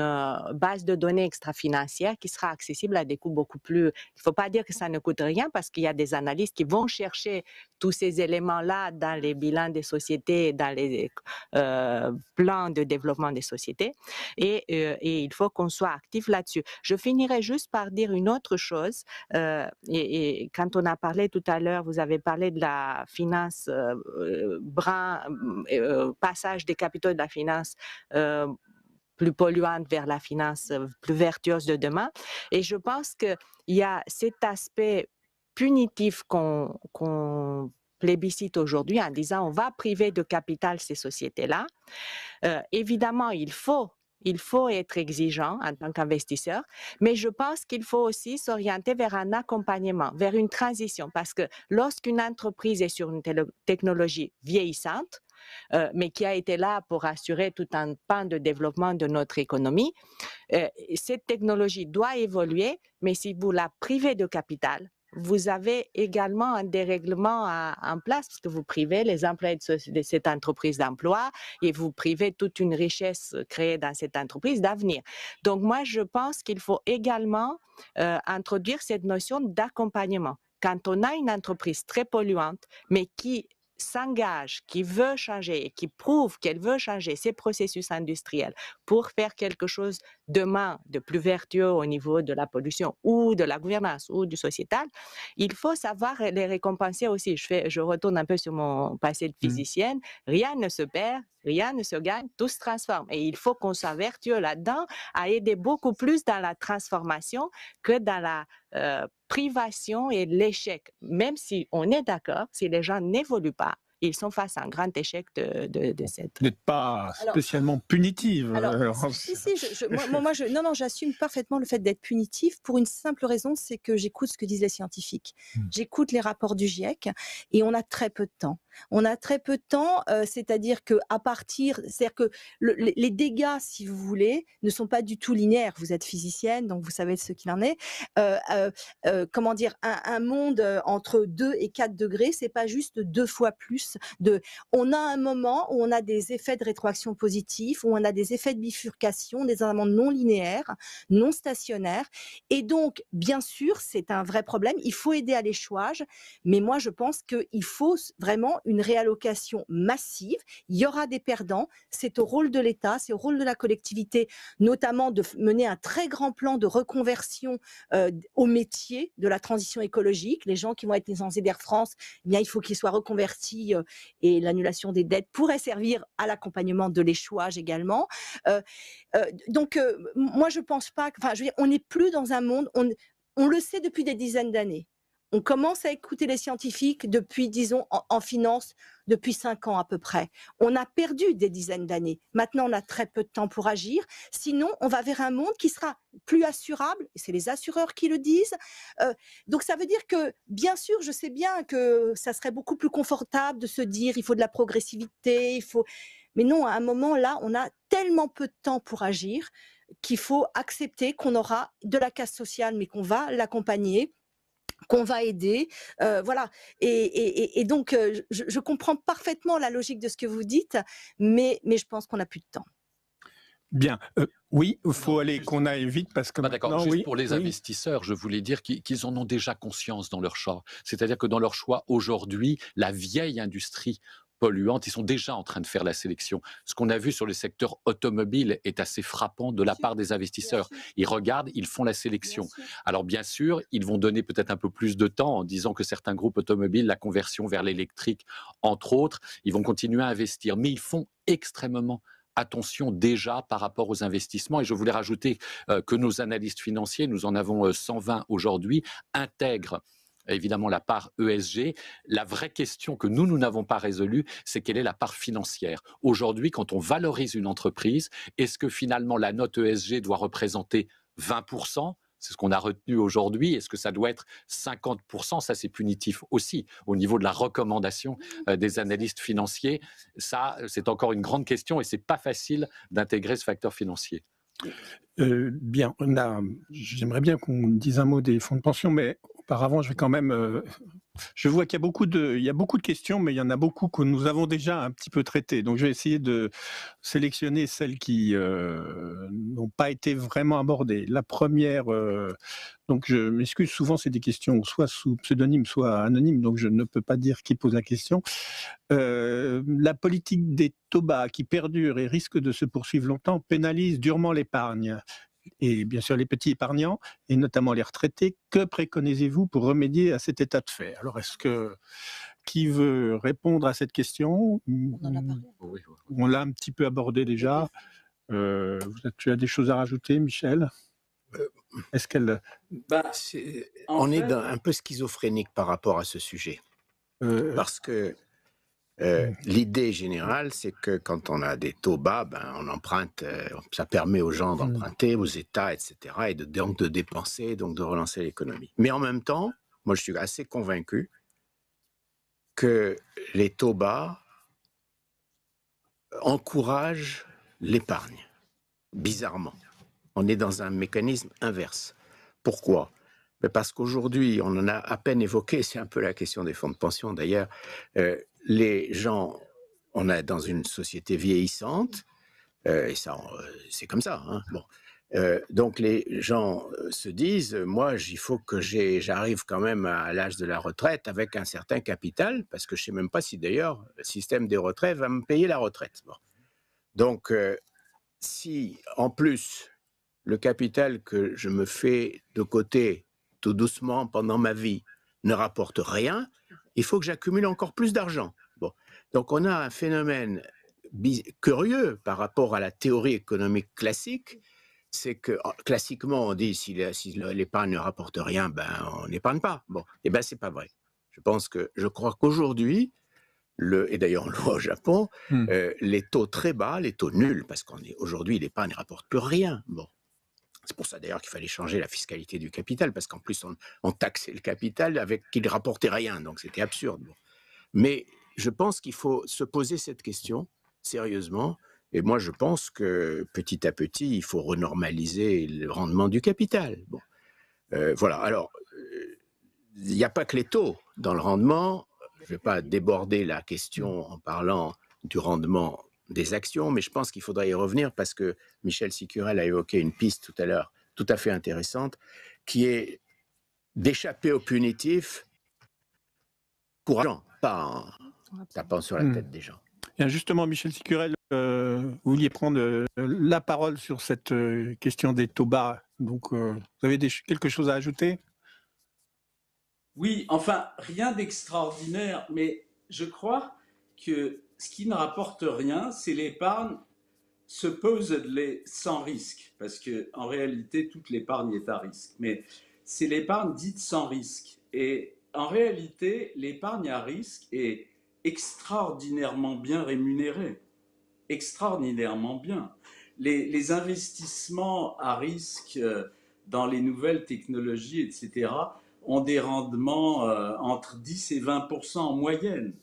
base de données extra-financière qui sera accessible à des coûts beaucoup plus... Il ne faut pas dire que ça ne coûte rien, parce qu'il y a des analystes qui vont chercher tous ces éléments-là dans les bilans des sociétés, dans les plans de développement des sociétés, et il faut qu'on soit actif là-dessus. Je finirai juste par dire une autre chose, et quand on a parlé tout à l'heure, vous avez parlé de la finance passage des capitaux de la finance plus polluante vers la finance plus vertueuse de demain. Et je pense qu'il y a cet aspect punitif qu'on plébiscite aujourd'hui en disant on va priver de capital ces sociétés-là. Évidemment, il faut être exigeant en tant qu'investisseur, mais je pense qu'il faut aussi s'orienter vers un accompagnement, vers une transition, parce que lorsqu'une entreprise est sur une technologie vieillissante, mais qui a été là pour assurer tout un pan de développement de notre économie, cette technologie doit évoluer, mais si vous la privez de capital, vous avez également un dérèglement en place, parce que vous privez les employés de cette entreprise d'emploi, et vous privez toute une richesse créée dans cette entreprise d'avenir. Donc moi, je pense qu'il faut également introduire cette notion d'accompagnement. Quand on a une entreprise très polluante, mais qui s'engage, qui veut changer, qui prouve qu'elle veut changer ses processus industriels pour faire quelque chose demain de plus vertueux au niveau de la pollution ou de la gouvernance ou du sociétal, il faut savoir les récompenser aussi. Je retourne un peu sur mon passé de physicienne. Rien ne se perd, rien ne se gagne, tout se transforme. Et il faut qu'on soit vertueux là-dedans, à aider beaucoup plus dans la transformation que dans la privation et l'échec. Même si on est d'accord, si les gens n'évoluent pas, ils sont face à un grand échec de cette... Vous n'êtes pas spécialement punitive. Non, j'assume parfaitement le fait d'être punitif pour une simple raison, c'est que j'écoute ce que disent les scientifiques. J'écoute les rapports du GIEC et on a très peu de temps. C'est-à-dire que les dégâts, si vous voulez, ne sont pas du tout linéaires. Vous êtes physicienne, donc vous savez ce qu'il en est. Un monde entre 2 et 4 degrés, c'est pas juste 2 fois plus. On a un moment où on a des effets de rétroaction positifs, où on a des effets de bifurcation, des amendements non linéaires, non stationnaires. Et donc, bien sûr, c'est un vrai problème. Il faut aider à l'échouage, mais moi, je pense qu'il faut vraiment une réallocation massive. Il y aura des perdants. C'est au rôle de l'État, c'est au rôle de la collectivité, notamment de mener un très grand plan de reconversion au métier de la transition écologique. Les gens qui vont être licenciés d'Air France, eh bien, il faut qu'ils soient reconvertis et l'annulation des dettes pourrait servir à l'accompagnement de l'échouage également. Moi, je pense pas. On n'est plus dans un monde. On le sait depuis des dizaines d'années. On commence à écouter les scientifiques depuis, disons, en finance, depuis 5 ans à peu près. On a perdu des dizaines d'années. Maintenant, on a très peu de temps pour agir. Sinon, on va vers un monde qui sera plus assurable. Et c'est les assureurs qui le disent. Donc, ça veut dire que, bien sûr, je sais bien que ça serait beaucoup plus confortable de se dire il faut de la progressivité, Mais non, à un moment, là, on a tellement peu de temps pour agir qu'il faut accepter qu'on aura de la casse sociale, mais qu'on va l'accompagner, qu'on va aider, voilà. Et donc, je comprends parfaitement la logique de ce que vous dites, mais je pense qu'on n'a plus de temps. Bien. Oui, il faut qu'on aille vite parce que d'accord. Juste pour les investisseurs, je voulais dire qu'ils en ont déjà conscience dans leur choix. C'est-à-dire que dans leur choix aujourd'hui, la vieille industrie polluante, ils sont déjà en train de faire la sélection. Ce qu'on a vu sur le secteur automobile est assez frappant de la part des investisseurs. Ils regardent, ils font la sélection. Alors bien sûr, ils vont donner peut-être un peu plus de temps en disant que certains groupes automobiles, la conversion vers l'électrique, entre autres, ils vont continuer à investir. Mais ils font extrêmement attention déjà par rapport aux investissements. Et je voulais rajouter que nos analystes financiers, nous en avons 120 aujourd'hui, intègrent évidemment la part ESG. La vraie question que nous n'avons pas résolue, c'est quelle est la part financière. Aujourd'hui, quand on valorise une entreprise, est-ce que finalement la note ESG doit représenter 20%? C'est ce qu'on a retenu aujourd'hui. Est-ce que ça doit être 50%? Ça, c'est punitif aussi au niveau de la recommandation des analystes financiers. Ça, c'est encore une grande question et c'est pas facile d'intégrer ce facteur financier. Bien, j'aimerais bien qu'on dise un mot des fonds de pension, mais auparavant, je vais quand même. Je vois qu'il y a beaucoup de questions, mais il y en a beaucoup que nous avons déjà un petit peu traitées. Donc, je vais essayer de sélectionner celles qui n'ont pas été vraiment abordées. La première, donc je m'excuse, souvent c'est des questions soit sous pseudonyme, soit anonyme, donc je ne peux pas dire qui pose la question. La politique des taux bas qui perdure et risque de se poursuivre longtemps pénalise durement l'épargne. Et bien sûr les petits épargnants, et notamment les retraités. Que préconisez-vous pour remédier à cet état de fait? Alors, qui veut répondre à cette question? On en a parlé. Oui. On l'a un petit peu abordé déjà. Tu as des choses à rajouter, Michel? Est-ce qu'elle... On est un peu schizophrénique par rapport à ce sujet. Parce que l'idée générale, c'est que quand on a des taux bas, on emprunte, ça permet aux gens d'emprunter, aux États, etc., et donc de dépenser, donc de relancer l'économie. Mais en même temps, moi je suis assez convaincu que les taux bas encouragent l'épargne, bizarrement. On est dans un mécanisme inverse. Pourquoi ? Parce qu'aujourd'hui, on en a à peine évoqué, c'est un peu la question des fonds de pension d'ailleurs, les gens, on est dans une société vieillissante, et ça, c'est comme ça. Hein, bon. Donc les gens se disent, moi, il faut que j'arrive quand même à l'âge de la retraite avec un certain capital, parce que je ne sais même pas si d'ailleurs le système des retraites va me payer la retraite. Bon. Donc, si en plus le capital que je me fais de côté tout doucement pendant ma vie ne rapporte rien, il faut que j'accumule encore plus d'argent. Bon. Donc on a un phénomène curieux par rapport à la théorie économique classique, c'est que classiquement on dit si l'épargne ne rapporte rien, ben on n'épargne pas. Bon, et ben c'est pas vrai. Je crois qu'aujourd'hui, et d'ailleurs on le voit au Japon, les taux très bas, les taux nuls, parce qu'aujourd'hui l'épargne ne rapporte plus rien. Bon. C'est pour ça d'ailleurs qu'il fallait changer la fiscalité du capital, parce qu'en plus on taxait le capital avec qu'il ne rapportait rien, donc c'était absurde. Bon. Mais je pense qu'il faut se poser cette question sérieusement, et moi je pense que petit à petit il faut renormaliser le rendement du capital. Bon. Voilà, alors il n'y a pas que les taux dans le rendement, je ne vais pas déborder la question en parlant du rendement des actions, mais je pense qu'il faudrait y revenir parce que Michel Sicurel a évoqué une piste tout à l'heure tout à fait intéressante, qui est d'échapper au punitif courageusement, pas en tapant sur la tête des gens. Bien justement, Michel Sicurel, vous vouliez prendre la parole sur cette question des taux bas. Donc, vous avez quelque chose à ajouter? Oui, enfin, rien d'extraordinaire, mais je crois que ce qui ne rapporte rien, c'est l'épargne supposedly sans risque, parce qu'en réalité, toute l'épargne est à risque, mais c'est l'épargne dite sans risque. Et en réalité, l'épargne à risque est extraordinairement bien rémunérée, extraordinairement bien. Les investissements à risque dans les nouvelles technologies, etc., ont des rendements entre 10 et 20% en moyenne.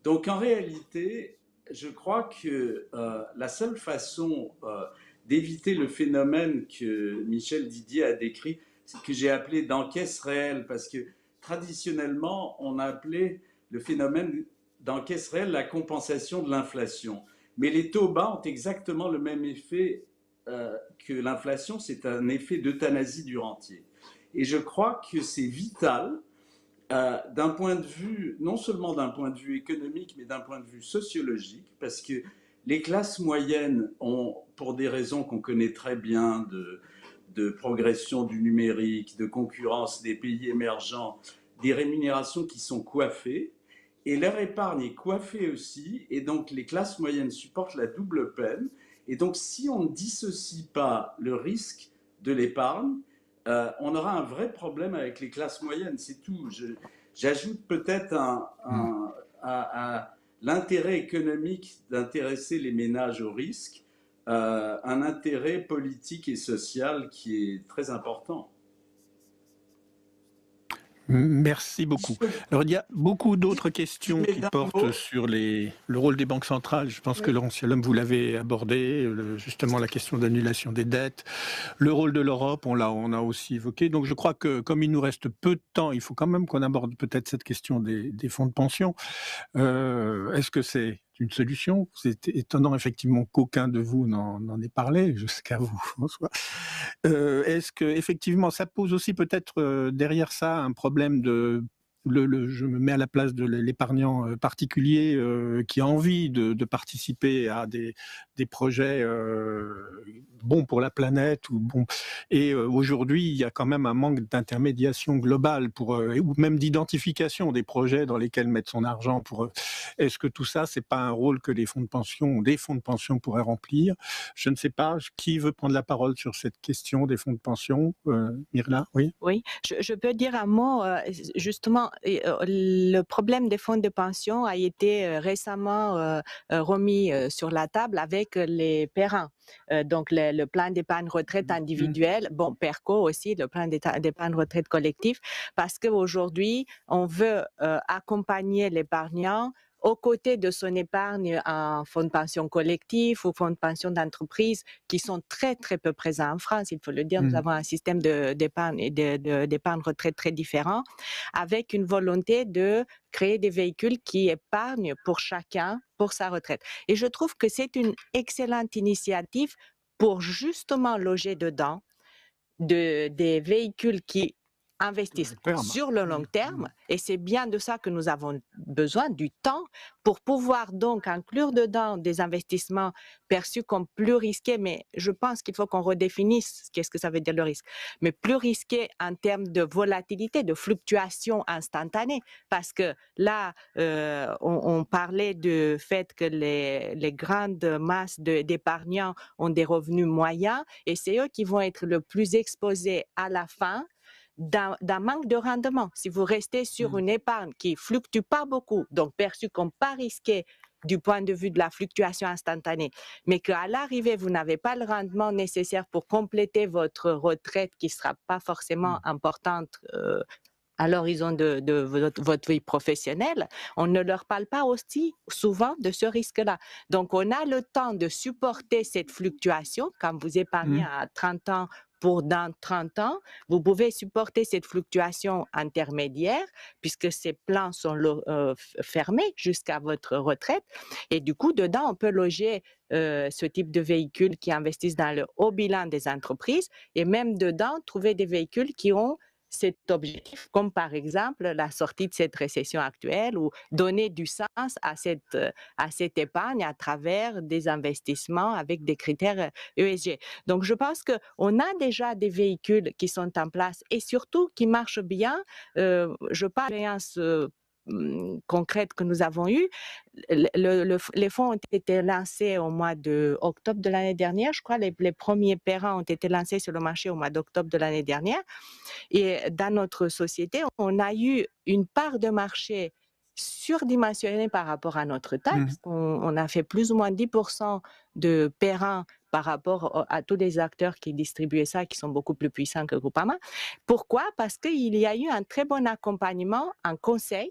Donc en réalité, je crois que la seule façon d'éviter le phénomène que Michel Didier a décrit, c'est que j'ai appelé d'encaisse réelle, parce que traditionnellement, on a appelé le phénomène d'encaisse réelle la compensation de l'inflation. Mais les taux bas ont exactement le même effet que l'inflation, c'est un effet d'euthanasie du rentier. Et je crois que c'est vital d'un point de vue, non seulement d'un point de vue économique, mais d'un point de vue sociologique, parce que les classes moyennes ont, pour des raisons qu'on connaît très bien, de progression du numérique, de concurrence des pays émergents, des rémunérations qui sont coiffées, et leur épargne est coiffée aussi, et donc les classes moyennes supportent la double peine. Et donc si on ne dissocie pas le risque de l'épargne, on aura un vrai problème avec les classes moyennes, c'est tout. J'ajoute peut-être à l'intérêt économique d'intéresser les ménages au risque, un intérêt politique et social qui est très important. Merci beaucoup. Alors, il y a beaucoup d'autres questions qui portent sur le rôle des banques centrales. Je pense que Laurent Cialhomme, vous l'avez abordé, justement la question d'annulation des dettes, le rôle de l'Europe, on a aussi évoqué. Donc je crois que comme il nous reste peu de temps, il faut quand même qu'on aborde peut-être cette question des fonds de pension. Est-ce que c'est une solution? C'est étonnant effectivement qu'aucun de vous n'en ait parlé, jusqu'à vous, François. Est-ce que effectivement ça pose aussi peut-être derrière ça un problème de je me mets à la place de l'épargnant particulier qui a envie de participer à des projets bons pour la planète ou bons. Et aujourd'hui, il y a quand même un manque d'intermédiation globale ou même d'identification des projets dans lesquels mettre son argent. Est-ce que tout ça, c'est pas un rôle que les fonds de pension ou des fonds de pension pourraient remplir? Je ne sais pas. Qui veut prendre la parole sur cette question des fonds de pension? Myrla, oui. Oui, je peux dire un mot. Justement, le problème des fonds de pension a été récemment remis sur la table avec les PERIN. Donc le plan d'épargne retraite individuel, bon, PERCO aussi, le plan d'épargne retraite collectif, parce qu'aujourd'hui, on veut accompagner l'épargnant aux côtés de son épargne en fonds de pension collectif ou fonds de pension d'entreprise qui sont très, très peu présents en France. Il faut le dire, nous avons un système d'épargne et d'épargne retraite très différent, avec une volonté de créer des véhicules qui épargnent pour chacun pour sa retraite. Et je trouve que c'est une excellente initiative pour justement loger dedans des véhicules qui investissent sur le long terme, et c'est bien de ça que nous avons besoin, du temps, pour pouvoir donc inclure dedans des investissements perçus comme plus risqués, mais je pense qu'il faut qu'on redéfinisse qu'est-ce que ça veut dire le risque, mais plus risqués en termes de volatilité, de fluctuation instantanée, parce que là, on parlait du fait que les grandes masses d'épargnants ont des revenus moyens, et c'est eux qui vont être le plus exposés à la fin d'un manque de rendement. Si vous restez sur une épargne qui fluctue pas beaucoup, donc perçue comme pas risquée du point de vue de la fluctuation instantanée, mais qu'à l'arrivée, vous n'avez pas le rendement nécessaire pour compléter votre retraite qui sera pas forcément importante à l'horizon de votre vie professionnelle, on ne leur parle pas aussi souvent de ce risque-là. Donc, on a le temps de supporter cette fluctuation. Quand vous épargnez à 30 ans pour dans 30 ans, vous pouvez supporter cette fluctuation intermédiaire puisque ces plans sont fermés jusqu'à votre retraite. Et du coup, dedans, on peut loger ce type de véhicules qui investissent dans le haut bilan des entreprises et même dedans, trouver des véhicules qui ont cet objectif, comme par exemple la sortie de cette récession actuelle ou donner du sens à cette épargne à travers des investissements avec des critères ESG. Donc, je pense qu'on a déjà des véhicules qui sont en place et surtout qui marchent bien. Je parle d'expérience concrète que nous avons eue. Les fonds ont été lancés au mois d'octobre de l'année dernière. Je crois que les premiers paiements ont été lancés sur le marché au mois d'octobre de l'année dernière. Et dans notre société, on a eu une part de marché surdimensionnée par rapport à notre taille. On a fait plus ou moins 10% de paiements par rapport à tous les acteurs qui distribuaient ça, qui sont beaucoup plus puissants que Groupama. Pourquoi? Parce qu'il y a eu un très bon accompagnement en conseil,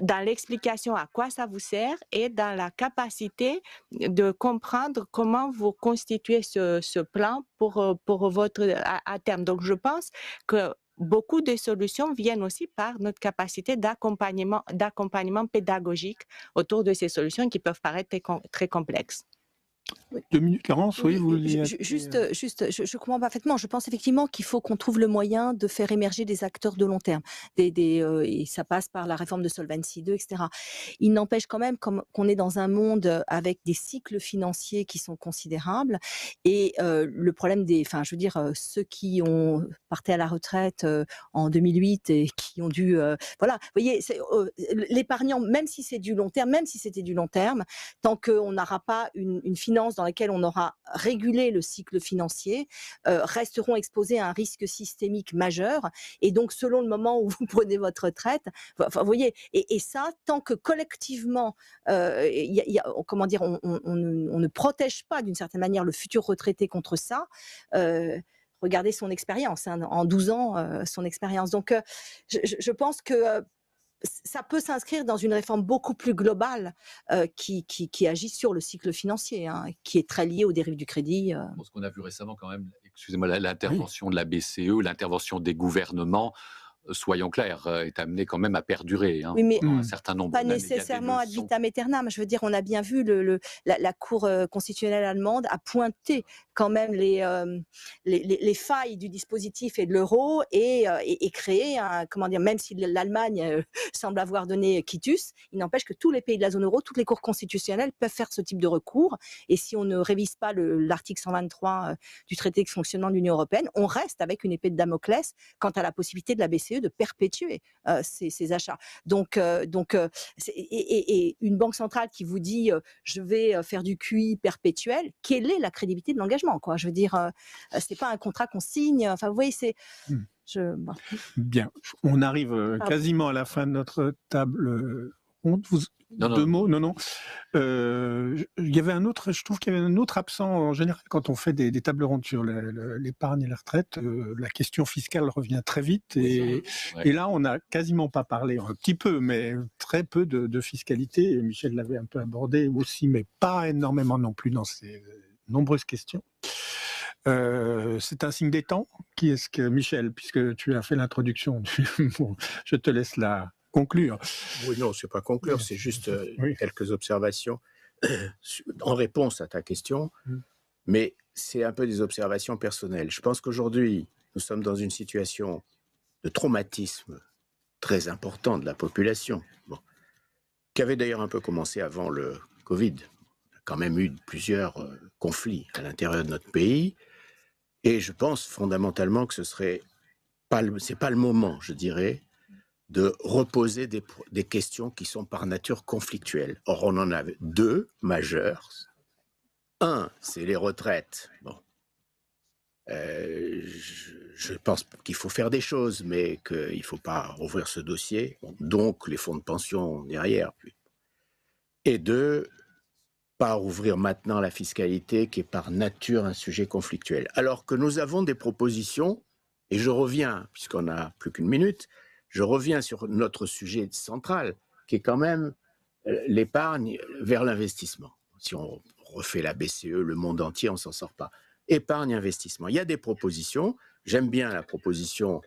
dans l'explication à quoi ça vous sert et dans la capacité de comprendre comment vous constituez ce plan pour votre à terme. Donc, je pense que beaucoup de solutions viennent aussi par notre capacité d'accompagnement pédagogique autour de ces solutions qui peuvent paraître très complexes. 2 minutes, Laurence, oui, vous vouliez... Je comprends parfaitement. Je pense effectivement qu'il faut qu'on trouve le moyen de faire émerger des acteurs de long terme. Et ça passe par la réforme de Solvency 2, etc. Il n'empêche quand même qu'on est dans un monde avec des cycles financiers qui sont considérables. Et le problème ceux qui ont parté à la retraite en 2008 et qui ont dû... voilà, vous voyez, l'épargnant, même si c'est du long terme, même si c'était du long terme, tant qu'on n'aura pas une finance dans laquelle on aura régulé le cycle financier, resteront exposés à un risque systémique majeur. Et donc, selon le moment où vous prenez votre retraite, vous voyez, et ça, tant que collectivement, on ne protège pas d'une certaine manière le futur retraité contre ça, regardez son expérience, en 12 ans, son expérience. Donc, je pense que ça peut s'inscrire dans une réforme beaucoup plus globale qui agit sur le cycle financier, qui est très lié aux dérives du crédit. Ce qu'on a vu récemment quand même, excusez-moi, l'intervention de la BCE, l'intervention des gouvernements, soyons clairs, est amenée quand même à perdurer. Oui, mais un certain nombre pas d'années. nécessairement ad vitam aeternam. Je veux dire, on a bien vu la Cour constitutionnelle allemande a pointé quand même les failles du dispositif et de l'euro et créé même si l'Allemagne semble avoir donné quitus, il n'empêche que tous les pays de la zone euro, toutes les cours constitutionnelles peuvent faire ce type de recours. Et si on ne révise pas l'article 123 du traité de fonctionnement de l'Union européenne, on reste avec une épée de Damoclès quant à la possibilité de la BCE de perpétuer ces achats. Donc, une banque centrale qui vous dit je vais faire du QI perpétuel, quelle est la crédibilité de l'engagement, quoi? Je veux dire, c'est pas un contrat qu'on signe. Enfin, vous voyez, c'est. Bien, on arrive quasiment à la fin de notre table ronde. Deux mots, non. Il y avait je trouve qu'il y avait un autre absent en général quand on fait des tables rondes sur l'épargne et la retraite. La question fiscale revient très vite et là on n'a quasiment pas parlé, un petit peu, mais très peu de fiscalité. Michel l'avait un peu abordé aussi, mais pas énormément non plus dans ses nombreuses questions. C'est un signe des temps. Qui est-ce que Michel, puisque tu as fait l'introduction, je te laisse la conclure. Oui, non, c'est pas conclure, c'est juste quelques observations en réponse à ta question. Mais c'est un peu des observations personnelles. Je pense qu'aujourd'hui, nous sommes dans une situation de traumatisme très important de la population, bon, qui avait d'ailleurs un peu commencé avant le Covid. On a quand même eu plusieurs conflits à l'intérieur de notre pays, et je pense fondamentalement que c'est pas le moment, je dirais, de reposer des questions qui sont par nature conflictuelles. Or, on en a deux majeures. Un, c'est les retraites. Bon. Je pense qu'il faut faire des choses, mais qu'il ne faut pas rouvrir ce dossier. Bon, donc, les fonds de pension derrière. Et deux, pas rouvrir maintenant la fiscalité qui est par nature un sujet conflictuel. Alors que nous avons des propositions, et je reviens, puisqu'on n'a plus qu'une minute, je reviens sur notre sujet central, qui est quand même l'épargne vers l'investissement. Si on refait la BCE, le monde entier, on ne s'en sort pas. Épargne, investissement. Il y a des propositions. J'aime bien la proposition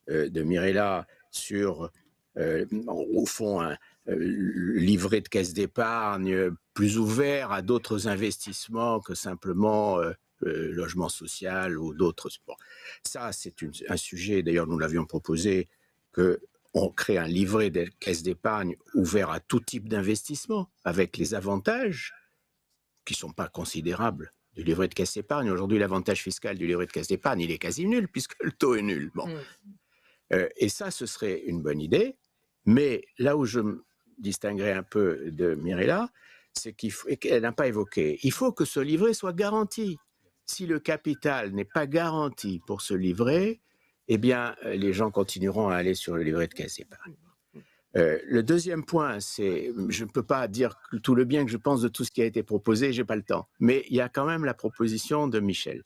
de Mirella sur, au fond, un livret de caisse d'épargne plus ouvert à d'autres investissements que simplement logement social ou d'autres. Bon. Ça, c'est un sujet, d'ailleurs, nous l'avions proposé, qu'on crée un livret de caisse d'épargne ouvert à tout type d'investissement, avec les avantages qui ne sont pas considérables du livret de caisse d'épargne. Aujourd'hui, l'avantage fiscal du livret de caisse d'épargne, il est quasi nul, puisque le taux est nul. Bon. Et ça, ce serait une bonne idée. Mais là où je me distinguerai un peu de Mirella, c'est qu'elle n'a pas évoqué, il faut que ce livret soit garanti. Si le capital n'est pas garanti pour ce livret, eh bien, les gens continueront à aller sur le livret de caisse d'épargne. Le deuxième point, c'est, je ne peux pas dire tout le bien que je pense de tout ce qui a été proposé, je n'ai pas le temps, mais il y a quand même la proposition de Michel.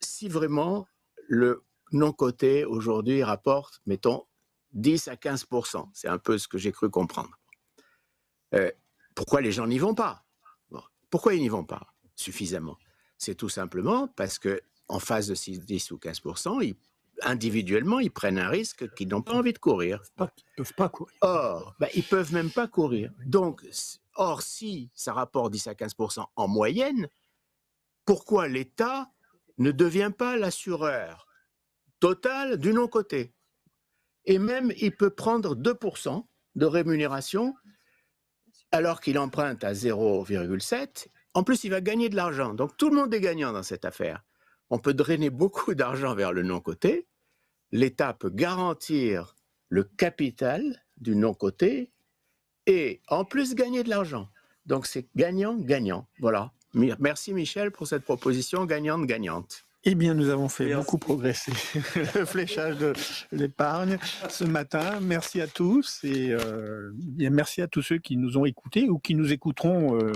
Si vraiment le non-coté aujourd'hui rapporte, mettons, 10 à 15%, c'est un peu ce que j'ai cru comprendre. Pourquoi les gens n'y vont pas? Bon. Pourquoi ils n'y vont pas suffisamment? C'est tout simplement parce qu'en phase de 10 ou 15%, individuellement, ils prennent un risque qu'ils n'ont pas envie de courir. Ils ne peuvent pas courir. Or, ils ne peuvent même pas courir. Donc, si ça rapporte 10 à 15% en moyenne, pourquoi l'État ne devient pas l'assureur total du non-coté? Et même, il peut prendre 2% de rémunération alors qu'il emprunte à 0,7. En plus, il va gagner de l'argent. Donc, tout le monde est gagnant dans cette affaire. On peut drainer beaucoup d'argent vers le non-coté. L'État peut garantir le capital du non-coté et en plus gagner de l'argent. Donc, c'est gagnant-gagnant. Voilà. Merci Michel pour cette proposition gagnante-gagnante. Eh bien, nous avons fait beaucoup progresser le fléchage de l'épargne ce matin. Merci à tous et merci à tous ceux qui nous ont écoutés ou qui nous écouteront au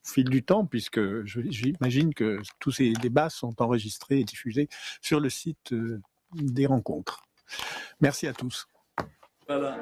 fil du temps, puisque j'imagine que tous ces débats sont enregistrés et diffusés sur le site des rencontres. Merci à tous. Voilà.